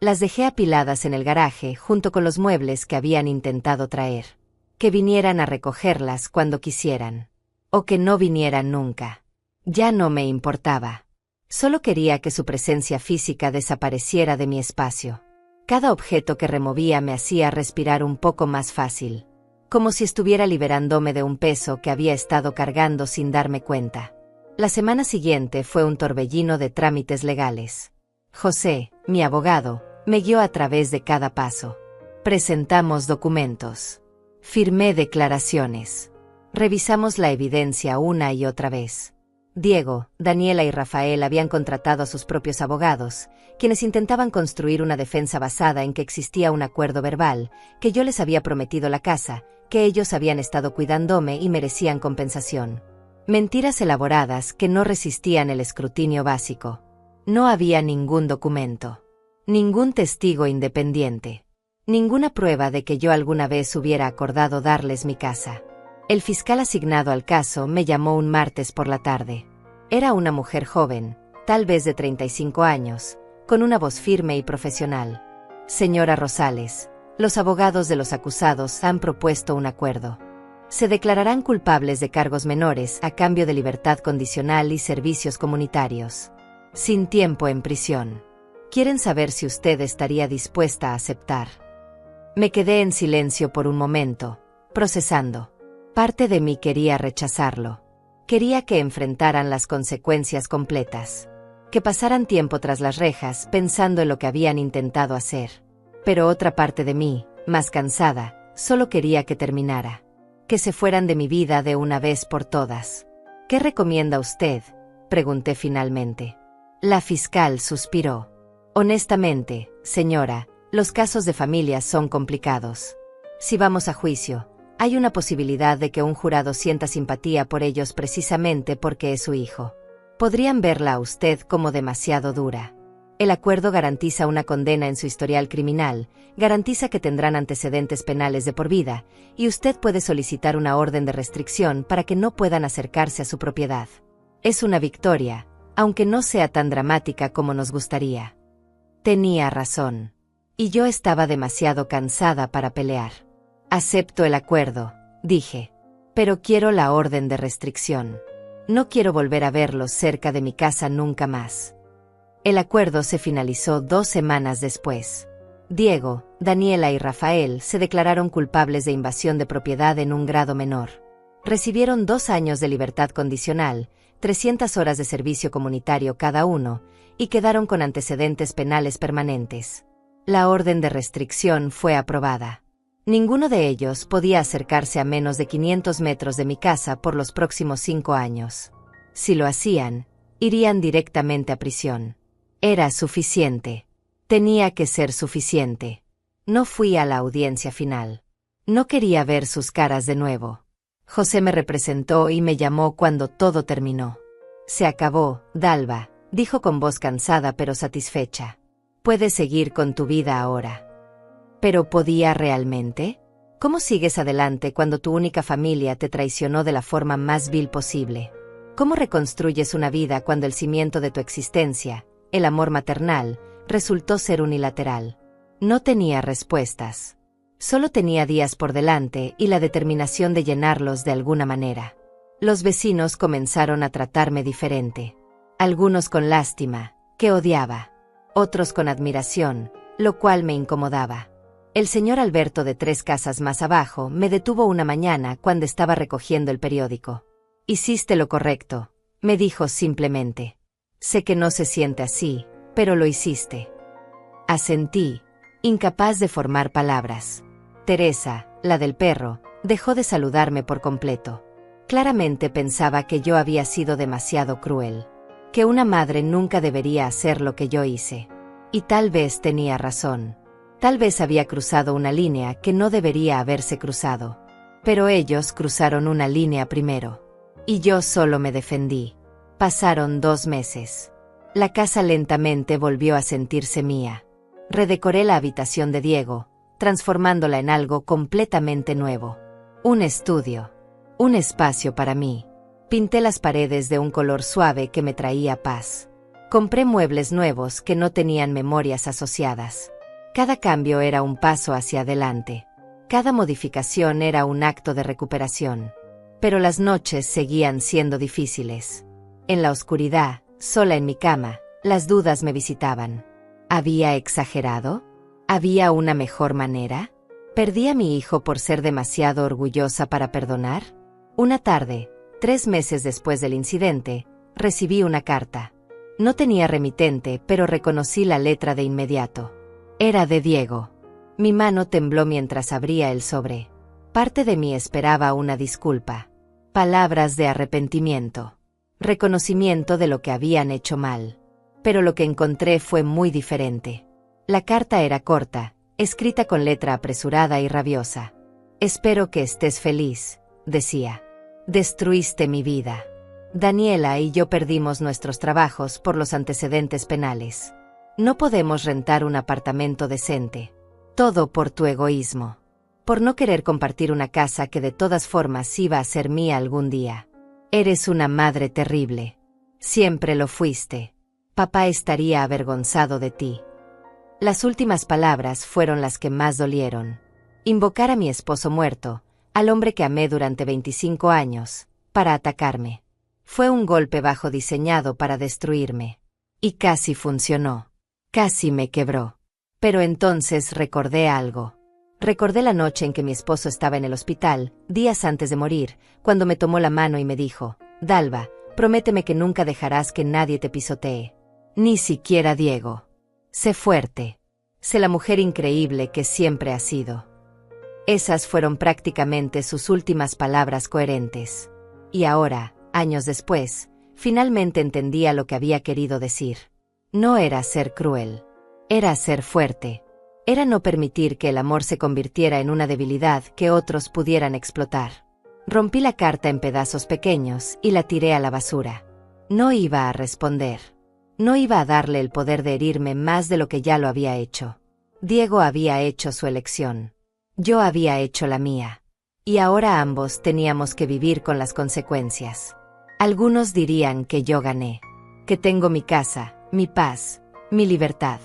Las dejé apiladas en el garaje junto con los muebles que habían intentado traer. Que vinieran a recogerlas cuando quisieran. O que no vinieran nunca. Ya no me importaba. Solo quería que su presencia física desapareciera de mi espacio. Cada objeto que removía me hacía respirar un poco más fácil. Como si estuviera liberándome de un peso que había estado cargando sin darme cuenta. La semana siguiente fue un torbellino de trámites legales. José, mi abogado, me guió a través de cada paso. Presentamos documentos. Firmé declaraciones. Revisamos la evidencia una y otra vez. Diego, Daniela y Rafael habían contratado a sus propios abogados, quienes intentaban construir una defensa basada en que existía un acuerdo verbal, que yo les había prometido la casa, que ellos habían estado cuidándome y merecían compensación. Mentiras elaboradas que no resistían el escrutinio básico. No había ningún documento. Ningún testigo independiente. Ninguna prueba de que yo alguna vez hubiera acordado darles mi casa. El fiscal asignado al caso me llamó un martes por la tarde. Era una mujer joven, tal vez de 35 años, con una voz firme y profesional. Señora Rosales, los abogados de los acusados han propuesto un acuerdo. Se declararán culpables de cargos menores a cambio de libertad condicional y servicios comunitarios. Sin tiempo en prisión. Quieren saber si usted estaría dispuesta a aceptar. Me quedé en silencio por un momento, procesando. Parte de mí quería rechazarlo. Quería que enfrentaran las consecuencias completas. Que pasaran tiempo tras las rejas pensando en lo que habían intentado hacer. Pero otra parte de mí, más cansada, solo quería que terminara. Que se fueran de mi vida de una vez por todas. ¿Qué recomienda usted?, pregunté finalmente. La fiscal suspiró. Honestamente, señora, los casos de familia son complicados. Si vamos a juicio, hay una posibilidad de que un jurado sienta simpatía por ellos precisamente porque es su hijo. Podrían verla a usted como demasiado dura. El acuerdo garantiza una condena en su historial criminal, garantiza que tendrán antecedentes penales de por vida, y usted puede solicitar una orden de restricción para que no puedan acercarse a su propiedad. Es una victoria, aunque no sea tan dramática como nos gustaría. Tenía razón. Y yo estaba demasiado cansada para pelear. Acepto el acuerdo, dije. Pero quiero la orden de restricción. No quiero volver a verlos cerca de mi casa nunca más. El acuerdo se finalizó 2 semanas después. Diego, Daniela y Rafael se declararon culpables de invasión de propiedad en un grado menor. Recibieron 2 años de libertad condicional, 300 horas de servicio comunitario cada uno, y quedaron con antecedentes penales permanentes. La orden de restricción fue aprobada. Ninguno de ellos podía acercarse a menos de 500 metros de mi casa por los próximos 5 años. Si lo hacían, irían directamente a prisión. Era suficiente. Tenía que ser suficiente. No fui a la audiencia final. No quería ver sus caras de nuevo. José me representó y me llamó cuando todo terminó. Se acabó, Dalva, dijo con voz cansada pero satisfecha. Puedes seguir con tu vida ahora. ¿Pero podía realmente? ¿Cómo sigues adelante cuando tu única familia te traicionó de la forma más vil posible? ¿Cómo reconstruyes una vida cuando el cimiento de tu existencia, el amor maternal, resultó ser unilateral? No tenía respuestas. Solo tenía días por delante y la determinación de llenarlos de alguna manera. Los vecinos comenzaron a tratarme diferente. Algunos con lástima, que odiaba. Otros con admiración, lo cual me incomodaba. El señor Alberto de 3 casas más abajo me detuvo una mañana cuando estaba recogiendo el periódico. Hiciste lo correcto, me dijo simplemente. Sé que no se siente así, pero lo hiciste. Asentí, incapaz de formar palabras. Teresa, la del perro, dejó de saludarme por completo. Claramente pensaba que yo había sido demasiado cruel. Que una madre nunca debería hacer lo que yo hice. Y tal vez tenía razón. Tal vez había cruzado una línea que no debería haberse cruzado. Pero ellos cruzaron una línea primero. Y yo solo me defendí. Pasaron 2 meses. La casa lentamente volvió a sentirse mía. Redecoré la habitación de Diego, transformándola en algo completamente nuevo. Un estudio. Un espacio para mí. Pinté las paredes de un color suave que me traía paz. Compré muebles nuevos que no tenían memorias asociadas. Cada cambio era un paso hacia adelante. Cada modificación era un acto de recuperación. Pero las noches seguían siendo difíciles. En la oscuridad, sola en mi cama, las dudas me visitaban. ¿Había exagerado? ¿Había una mejor manera? ¿Perdí a mi hijo por ser demasiado orgullosa para perdonar? Una tarde, 3 meses después del incidente, recibí una carta. No tenía remitente, pero reconocí la letra de inmediato. Era de Diego. Mi mano tembló mientras abría el sobre. Parte de mí esperaba una disculpa. Palabras de arrepentimiento. Reconocimiento de lo que habían hecho mal. Pero lo que encontré fue muy diferente. La carta era corta, escrita con letra apresurada y rabiosa. Espero que estés feliz, decía. Destruiste mi vida. Daniela y yo perdimos nuestros trabajos por los antecedentes penales. No podemos rentar un apartamento decente. Todo por tu egoísmo. Por no querer compartir una casa que de todas formas iba a ser mía algún día. Eres una madre terrible. Siempre lo fuiste. Papá estaría avergonzado de ti. Las últimas palabras fueron las que más dolieron. Invocar a mi esposo muerto, al hombre que amé durante 25 años, para atacarme. Fue un golpe bajo diseñado para destruirme. Y casi funcionó. Casi me quebró. Pero entonces recordé algo. Recordé la noche en que mi esposo estaba en el hospital, días antes de morir, cuando me tomó la mano y me dijo: Dalva, prométeme que nunca dejarás que nadie te pisotee. Ni siquiera Diego. Sé fuerte. Sé la mujer increíble que siempre has sido. Esas fueron prácticamente sus últimas palabras coherentes. Y ahora, años después, finalmente entendía lo que había querido decir. No era ser cruel. Era ser fuerte. Era no permitir que el amor se convirtiera en una debilidad que otros pudieran explotar. Rompí la carta en pedazos pequeños y la tiré a la basura. No iba a responder. No iba a darle el poder de herirme más de lo que ya lo había hecho. Diego había hecho su elección. Yo había hecho la mía. Y ahora ambos teníamos que vivir con las consecuencias. Algunos dirían que yo gané. Que tengo mi casa, mi paz, mi libertad.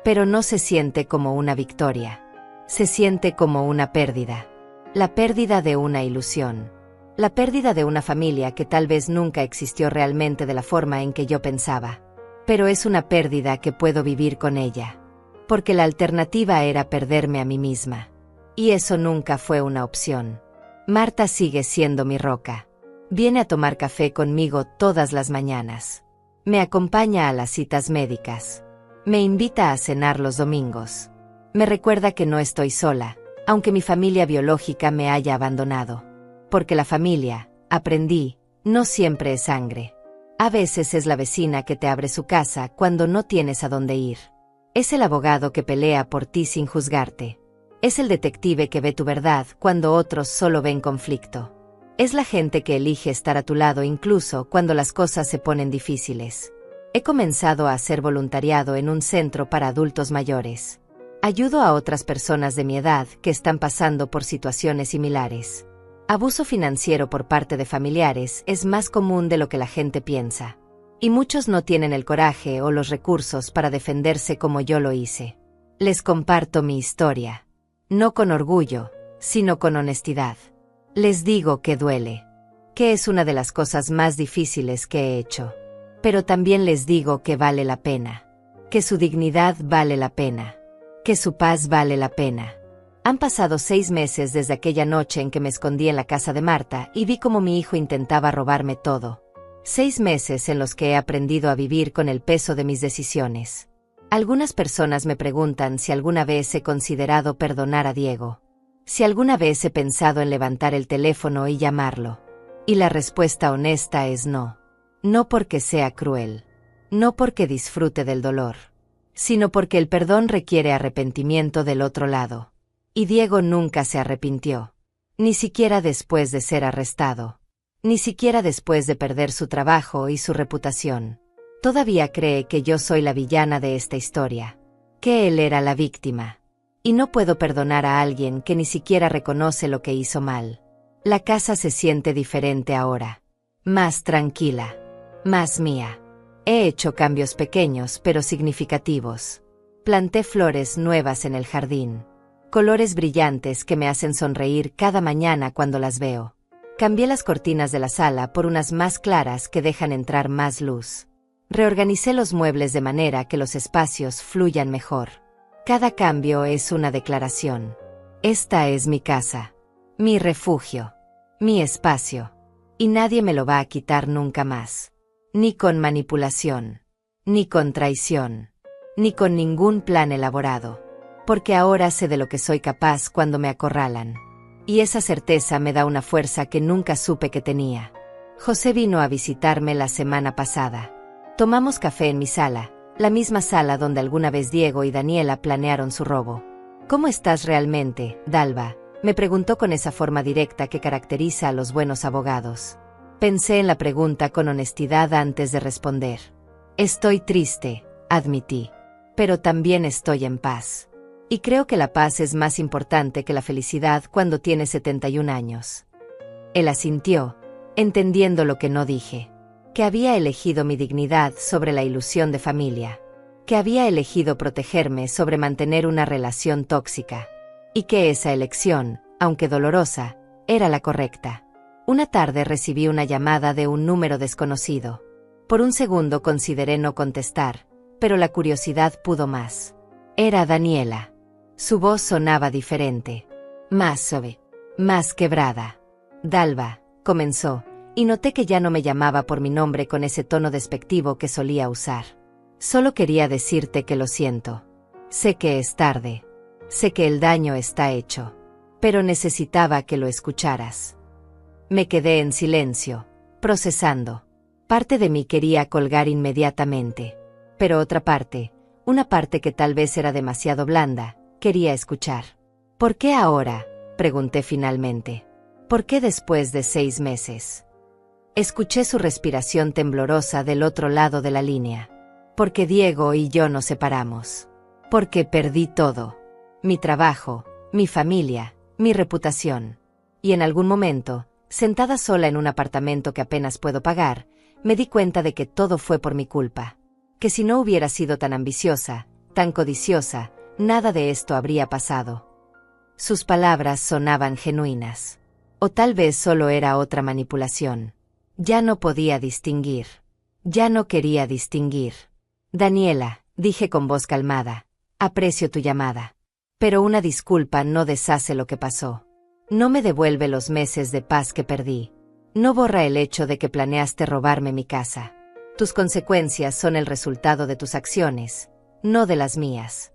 Pero no se siente como una victoria. Se siente como una pérdida. La pérdida de una ilusión. La pérdida de una familia que tal vez nunca existió realmente de la forma en que yo pensaba. Pero es una pérdida que puedo vivir con ella. Porque la alternativa era perderme a mí misma. Y eso nunca fue una opción. Marta sigue siendo mi roca. Viene a tomar café conmigo todas las mañanas. Me acompaña a las citas médicas. Me invita a cenar los domingos. Me recuerda que no estoy sola, aunque mi familia biológica me haya abandonado. Porque la familia, aprendí, no siempre es sangre. A veces es la vecina que te abre su casa cuando no tienes a dónde ir. Es el abogado que pelea por ti sin juzgarte. Es el detective que ve tu verdad cuando otros solo ven conflicto. Es la gente que elige estar a tu lado incluso cuando las cosas se ponen difíciles. He comenzado a hacer voluntariado en un centro para adultos mayores. Ayudo a otras personas de mi edad que están pasando por situaciones similares. Abuso financiero por parte de familiares es más común de lo que la gente piensa. Y muchos no tienen el coraje o los recursos para defenderse como yo lo hice. Les comparto mi historia. No con orgullo, sino con honestidad. Les digo que duele. Que es una de las cosas más difíciles que he hecho. Pero también les digo que vale la pena. Que su dignidad vale la pena. Que su paz vale la pena. Han pasado 6 meses desde aquella noche en que me escondí en la casa de Marta y vi cómo mi hijo intentaba robarme todo. 6 meses en los que he aprendido a vivir con el peso de mis decisiones. Algunas personas me preguntan si alguna vez he considerado perdonar a Diego. Si alguna vez he pensado en levantar el teléfono y llamarlo. Y la respuesta honesta es no. No porque sea cruel. No porque disfrute del dolor. sino porque el perdón requiere arrepentimiento del otro lado. Y Diego nunca se arrepintió. Ni siquiera después de ser arrestado. Ni siquiera después de perder su trabajo y su reputación. Todavía cree que yo soy la villana de esta historia. Que él era la víctima. Y no puedo perdonar a alguien que ni siquiera reconoce lo que hizo mal. La casa se siente diferente ahora. Más tranquila. Más mía. He hecho cambios pequeños pero significativos. Planté flores nuevas en el jardín. Colores brillantes que me hacen sonreír cada mañana cuando las veo. Cambié las cortinas de la sala por unas más claras que dejan entrar más luz. Reorganicé los muebles de manera que los espacios fluyan mejor. Cada cambio es una declaración. Esta es mi casa. Mi refugio. Mi espacio. Y nadie me lo va a quitar nunca más. Ni con manipulación. Ni con traición. Ni con ningún plan elaborado. Porque ahora sé de lo que soy capaz cuando me acorralan. Y esa certeza me da una fuerza que nunca supe que tenía. José vino a visitarme la semana pasada. Tomamos café en mi sala, la misma sala donde alguna vez Diego y Daniela planearon su robo. ¿Cómo estás realmente, Dalva?, me preguntó con esa forma directa que caracteriza a los buenos abogados. Pensé en la pregunta con honestidad antes de responder. Estoy triste, admití. Pero también estoy en paz. Y creo que la paz es más importante que la felicidad cuando tienes 71 años. Él asintió, entendiendo lo que no dije. Que había elegido mi dignidad sobre la ilusión de familia. Que había elegido protegerme sobre mantener una relación tóxica. Y que esa elección, aunque dolorosa, era la correcta. Una tarde recibí una llamada de un número desconocido. Por un segundo consideré no contestar, pero la curiosidad pudo más. Era Daniela. Su voz sonaba diferente. Más suave. Más quebrada. Dalva, comenzó, y noté que ya no me llamaba por mi nombre con ese tono despectivo que solía usar. Solo quería decirte que lo siento. Sé que es tarde. Sé que el daño está hecho. Pero necesitaba que lo escucharas. Me quedé en silencio, procesando. Parte de mí quería colgar inmediatamente. Pero otra parte, una parte que tal vez era demasiado blanda, quería escuchar. ¿Por qué ahora?, pregunté finalmente. ¿Por qué después de 6 meses? Escuché su respiración temblorosa del otro lado de la línea. Porque Diego y yo nos separamos. Porque perdí todo. Mi trabajo, mi familia, mi reputación. Y en algún momento, sentada sola en un apartamento que apenas puedo pagar, me di cuenta de que todo fue por mi culpa. Que si no hubiera sido tan ambiciosa, tan codiciosa, nada de esto habría pasado. Sus palabras sonaban genuinas. O tal vez solo era otra manipulación. Ya no podía distinguir. Ya no quería distinguir. Daniela, dije con voz calmada, aprecio tu llamada. Pero una disculpa no deshace lo que pasó. No me devuelve los meses de paz que perdí. No borra el hecho de que planeaste robarme mi casa. Tus consecuencias son el resultado de tus acciones, no de las mías.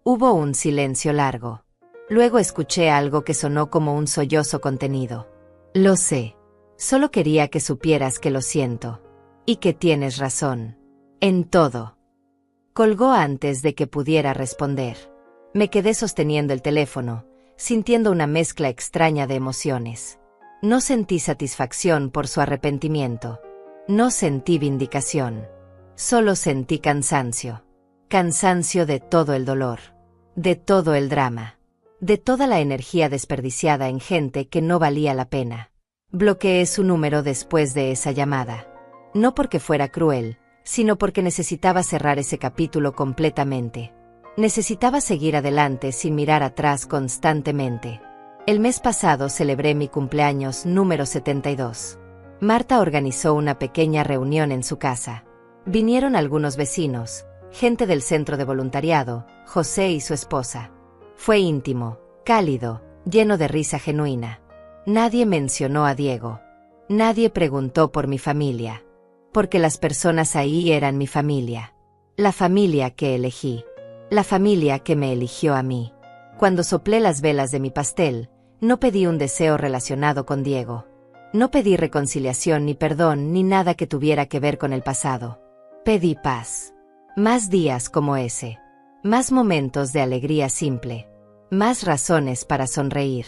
Hubo un silencio largo. Luego escuché algo que sonó como un sollozo contenido. Lo sé. Solo quería que supieras que lo siento. Y que tienes razón. En todo. Colgó antes de que pudiera responder. Me quedé sosteniendo el teléfono, sintiendo una mezcla extraña de emociones. No sentí satisfacción por su arrepentimiento. No sentí vindicación. Solo sentí cansancio. Cansancio de todo el dolor. De todo el drama. De toda la energía desperdiciada en gente que no valía la pena. Bloqueé su número después de esa llamada. No porque fuera cruel, sino porque necesitaba cerrar ese capítulo completamente. Necesitaba seguir adelante sin mirar atrás constantemente. El mes pasado celebré mi cumpleaños número 72. Marta organizó una pequeña reunión en su casa. Vinieron algunos vecinos, gente del centro de voluntariado, José y su esposa. Fue íntimo, cálido, lleno de risa genuina. Nadie mencionó a Diego. Nadie preguntó por mi familia. Porque las personas ahí eran mi familia. La familia que elegí. La familia que me eligió a mí. Cuando soplé las velas de mi pastel, no pedí un deseo relacionado con Diego. No pedí reconciliación ni perdón ni nada que tuviera que ver con el pasado. Pedí paz. Más días como ese. Más momentos de alegría simple. Más razones para sonreír.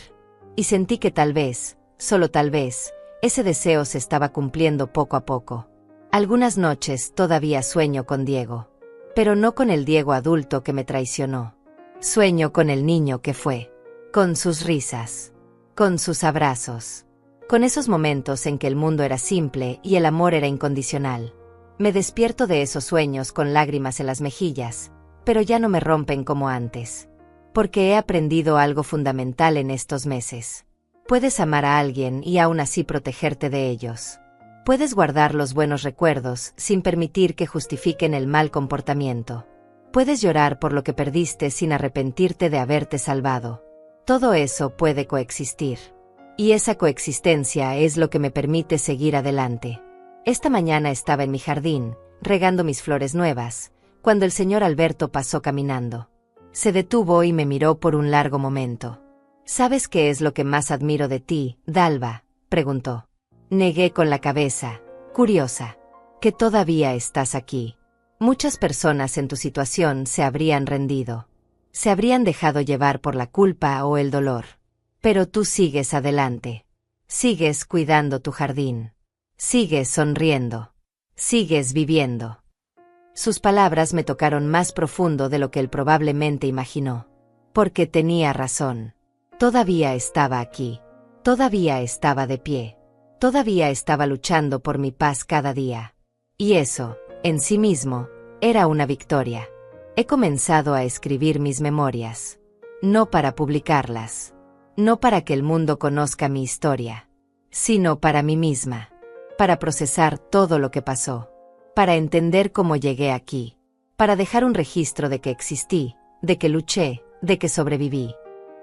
Y sentí que tal vez, solo tal vez, ese deseo se estaba cumpliendo poco a poco. Algunas noches todavía sueño con Diego. Pero no con el Diego adulto que me traicionó. Sueño con el niño que fue. Con sus risas. Con sus abrazos. Con esos momentos en que el mundo era simple y el amor era incondicional. Me despierto de esos sueños con lágrimas en las mejillas, pero ya no me rompen como antes. Porque he aprendido algo fundamental en estos meses. Puedes amar a alguien y aún así protegerte de ellos. Puedes guardar los buenos recuerdos sin permitir que justifiquen el mal comportamiento. Puedes llorar por lo que perdiste sin arrepentirte de haberte salvado. Todo eso puede coexistir. Y esa coexistencia es lo que me permite seguir adelante. Esta mañana estaba en mi jardín, regando mis flores nuevas, cuando el señor Alberto pasó caminando. Se detuvo y me miró por un largo momento. ¿Sabes qué es lo que más admiro de ti, Dalva?, preguntó. Negué con la cabeza, curiosa. Que todavía estás aquí. Muchas personas en tu situación se habrían rendido. Se habrían dejado llevar por la culpa o el dolor. Pero tú sigues adelante. Sigues cuidando tu jardín. Sigues sonriendo. Sigues viviendo. Sus palabras me tocaron más profundo de lo que él probablemente imaginó. Porque tenía razón. Todavía estaba aquí. Todavía estaba de pie. Todavía estaba luchando por mi paz cada día. Y eso, en sí mismo, era una victoria. He comenzado a escribir mis memorias. No para publicarlas. No para que el mundo conozca mi historia. Sino para mí misma. Para procesar todo lo que pasó. Para entender cómo llegué aquí. Para dejar un registro de que existí, de que luché, de que sobreviví.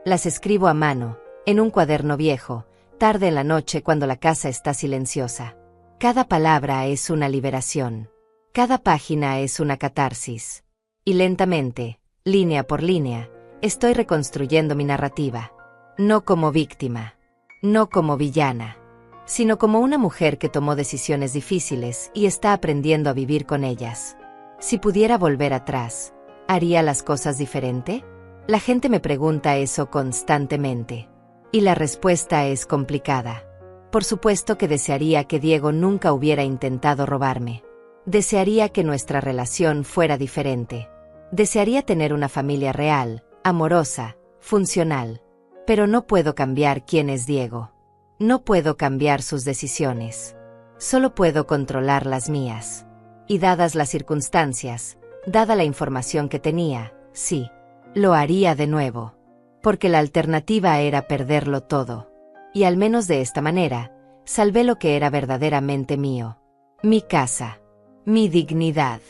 Las escribo a mano, en un cuaderno viejo, tarde en la noche cuando la casa está silenciosa. Cada palabra es una liberación. Cada página es una catarsis. Y lentamente, línea por línea, estoy reconstruyendo mi narrativa. No como víctima. No como villana. Sino como una mujer que tomó decisiones difíciles y está aprendiendo a vivir con ellas. Si pudiera volver atrás, ¿haría las cosas diferente? La gente me pregunta eso constantemente. Y la respuesta es complicada. Por supuesto que desearía que Diego nunca hubiera intentado robarme. Desearía que nuestra relación fuera diferente. Desearía tener una familia real, amorosa, funcional. Pero no puedo cambiar quién es Diego. No puedo cambiar sus decisiones. Solo puedo controlar las mías. Y dadas las circunstancias, dada la información que tenía, sí, lo haría de nuevo. Porque la alternativa era perderlo todo. Y al menos de esta manera, salvé lo que era verdaderamente mío. Mi casa. Mi dignidad.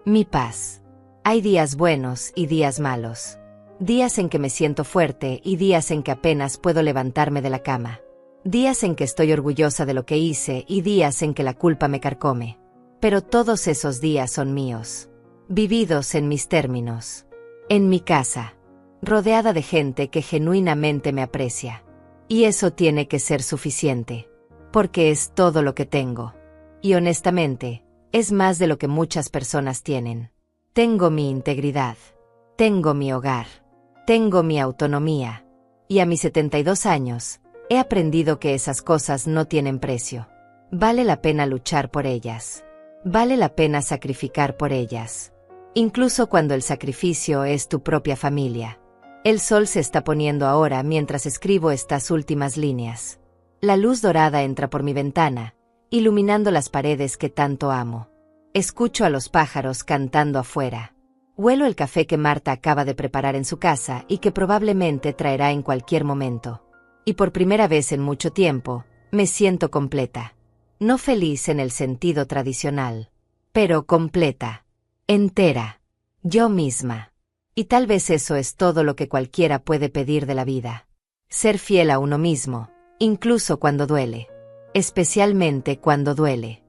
Mi paz. Hay días buenos y días malos. Días en que me siento fuerte y días en que apenas puedo levantarme de la cama. Días en que estoy orgullosa de lo que hice y días en que la culpa me carcome. Pero todos esos días son míos. Vividos en mis términos. En mi casa. Rodeada de gente que genuinamente me aprecia. Y eso tiene que ser suficiente. Porque es todo lo que tengo. Y honestamente, es más de lo que muchas personas tienen. Tengo mi integridad. Tengo mi hogar. Tengo mi autonomía. Y a mis 72 años, he aprendido que esas cosas no tienen precio. Vale la pena luchar por ellas. Vale la pena sacrificar por ellas. Incluso cuando el sacrificio es tu propia familia. El sol se está poniendo ahora mientras escribo estas últimas líneas. La luz dorada entra por mi ventana, iluminando las paredes que tanto amo. Escucho a los pájaros cantando afuera. Huelo el café que Marta acaba de preparar en su casa y que probablemente traerá en cualquier momento. Y por primera vez en mucho tiempo, me siento completa. No feliz en el sentido tradicional, pero completa. Entera. Yo misma. Y tal vez eso es todo lo que cualquiera puede pedir de la vida. Ser fiel a uno mismo, incluso cuando duele. Especialmente cuando duele.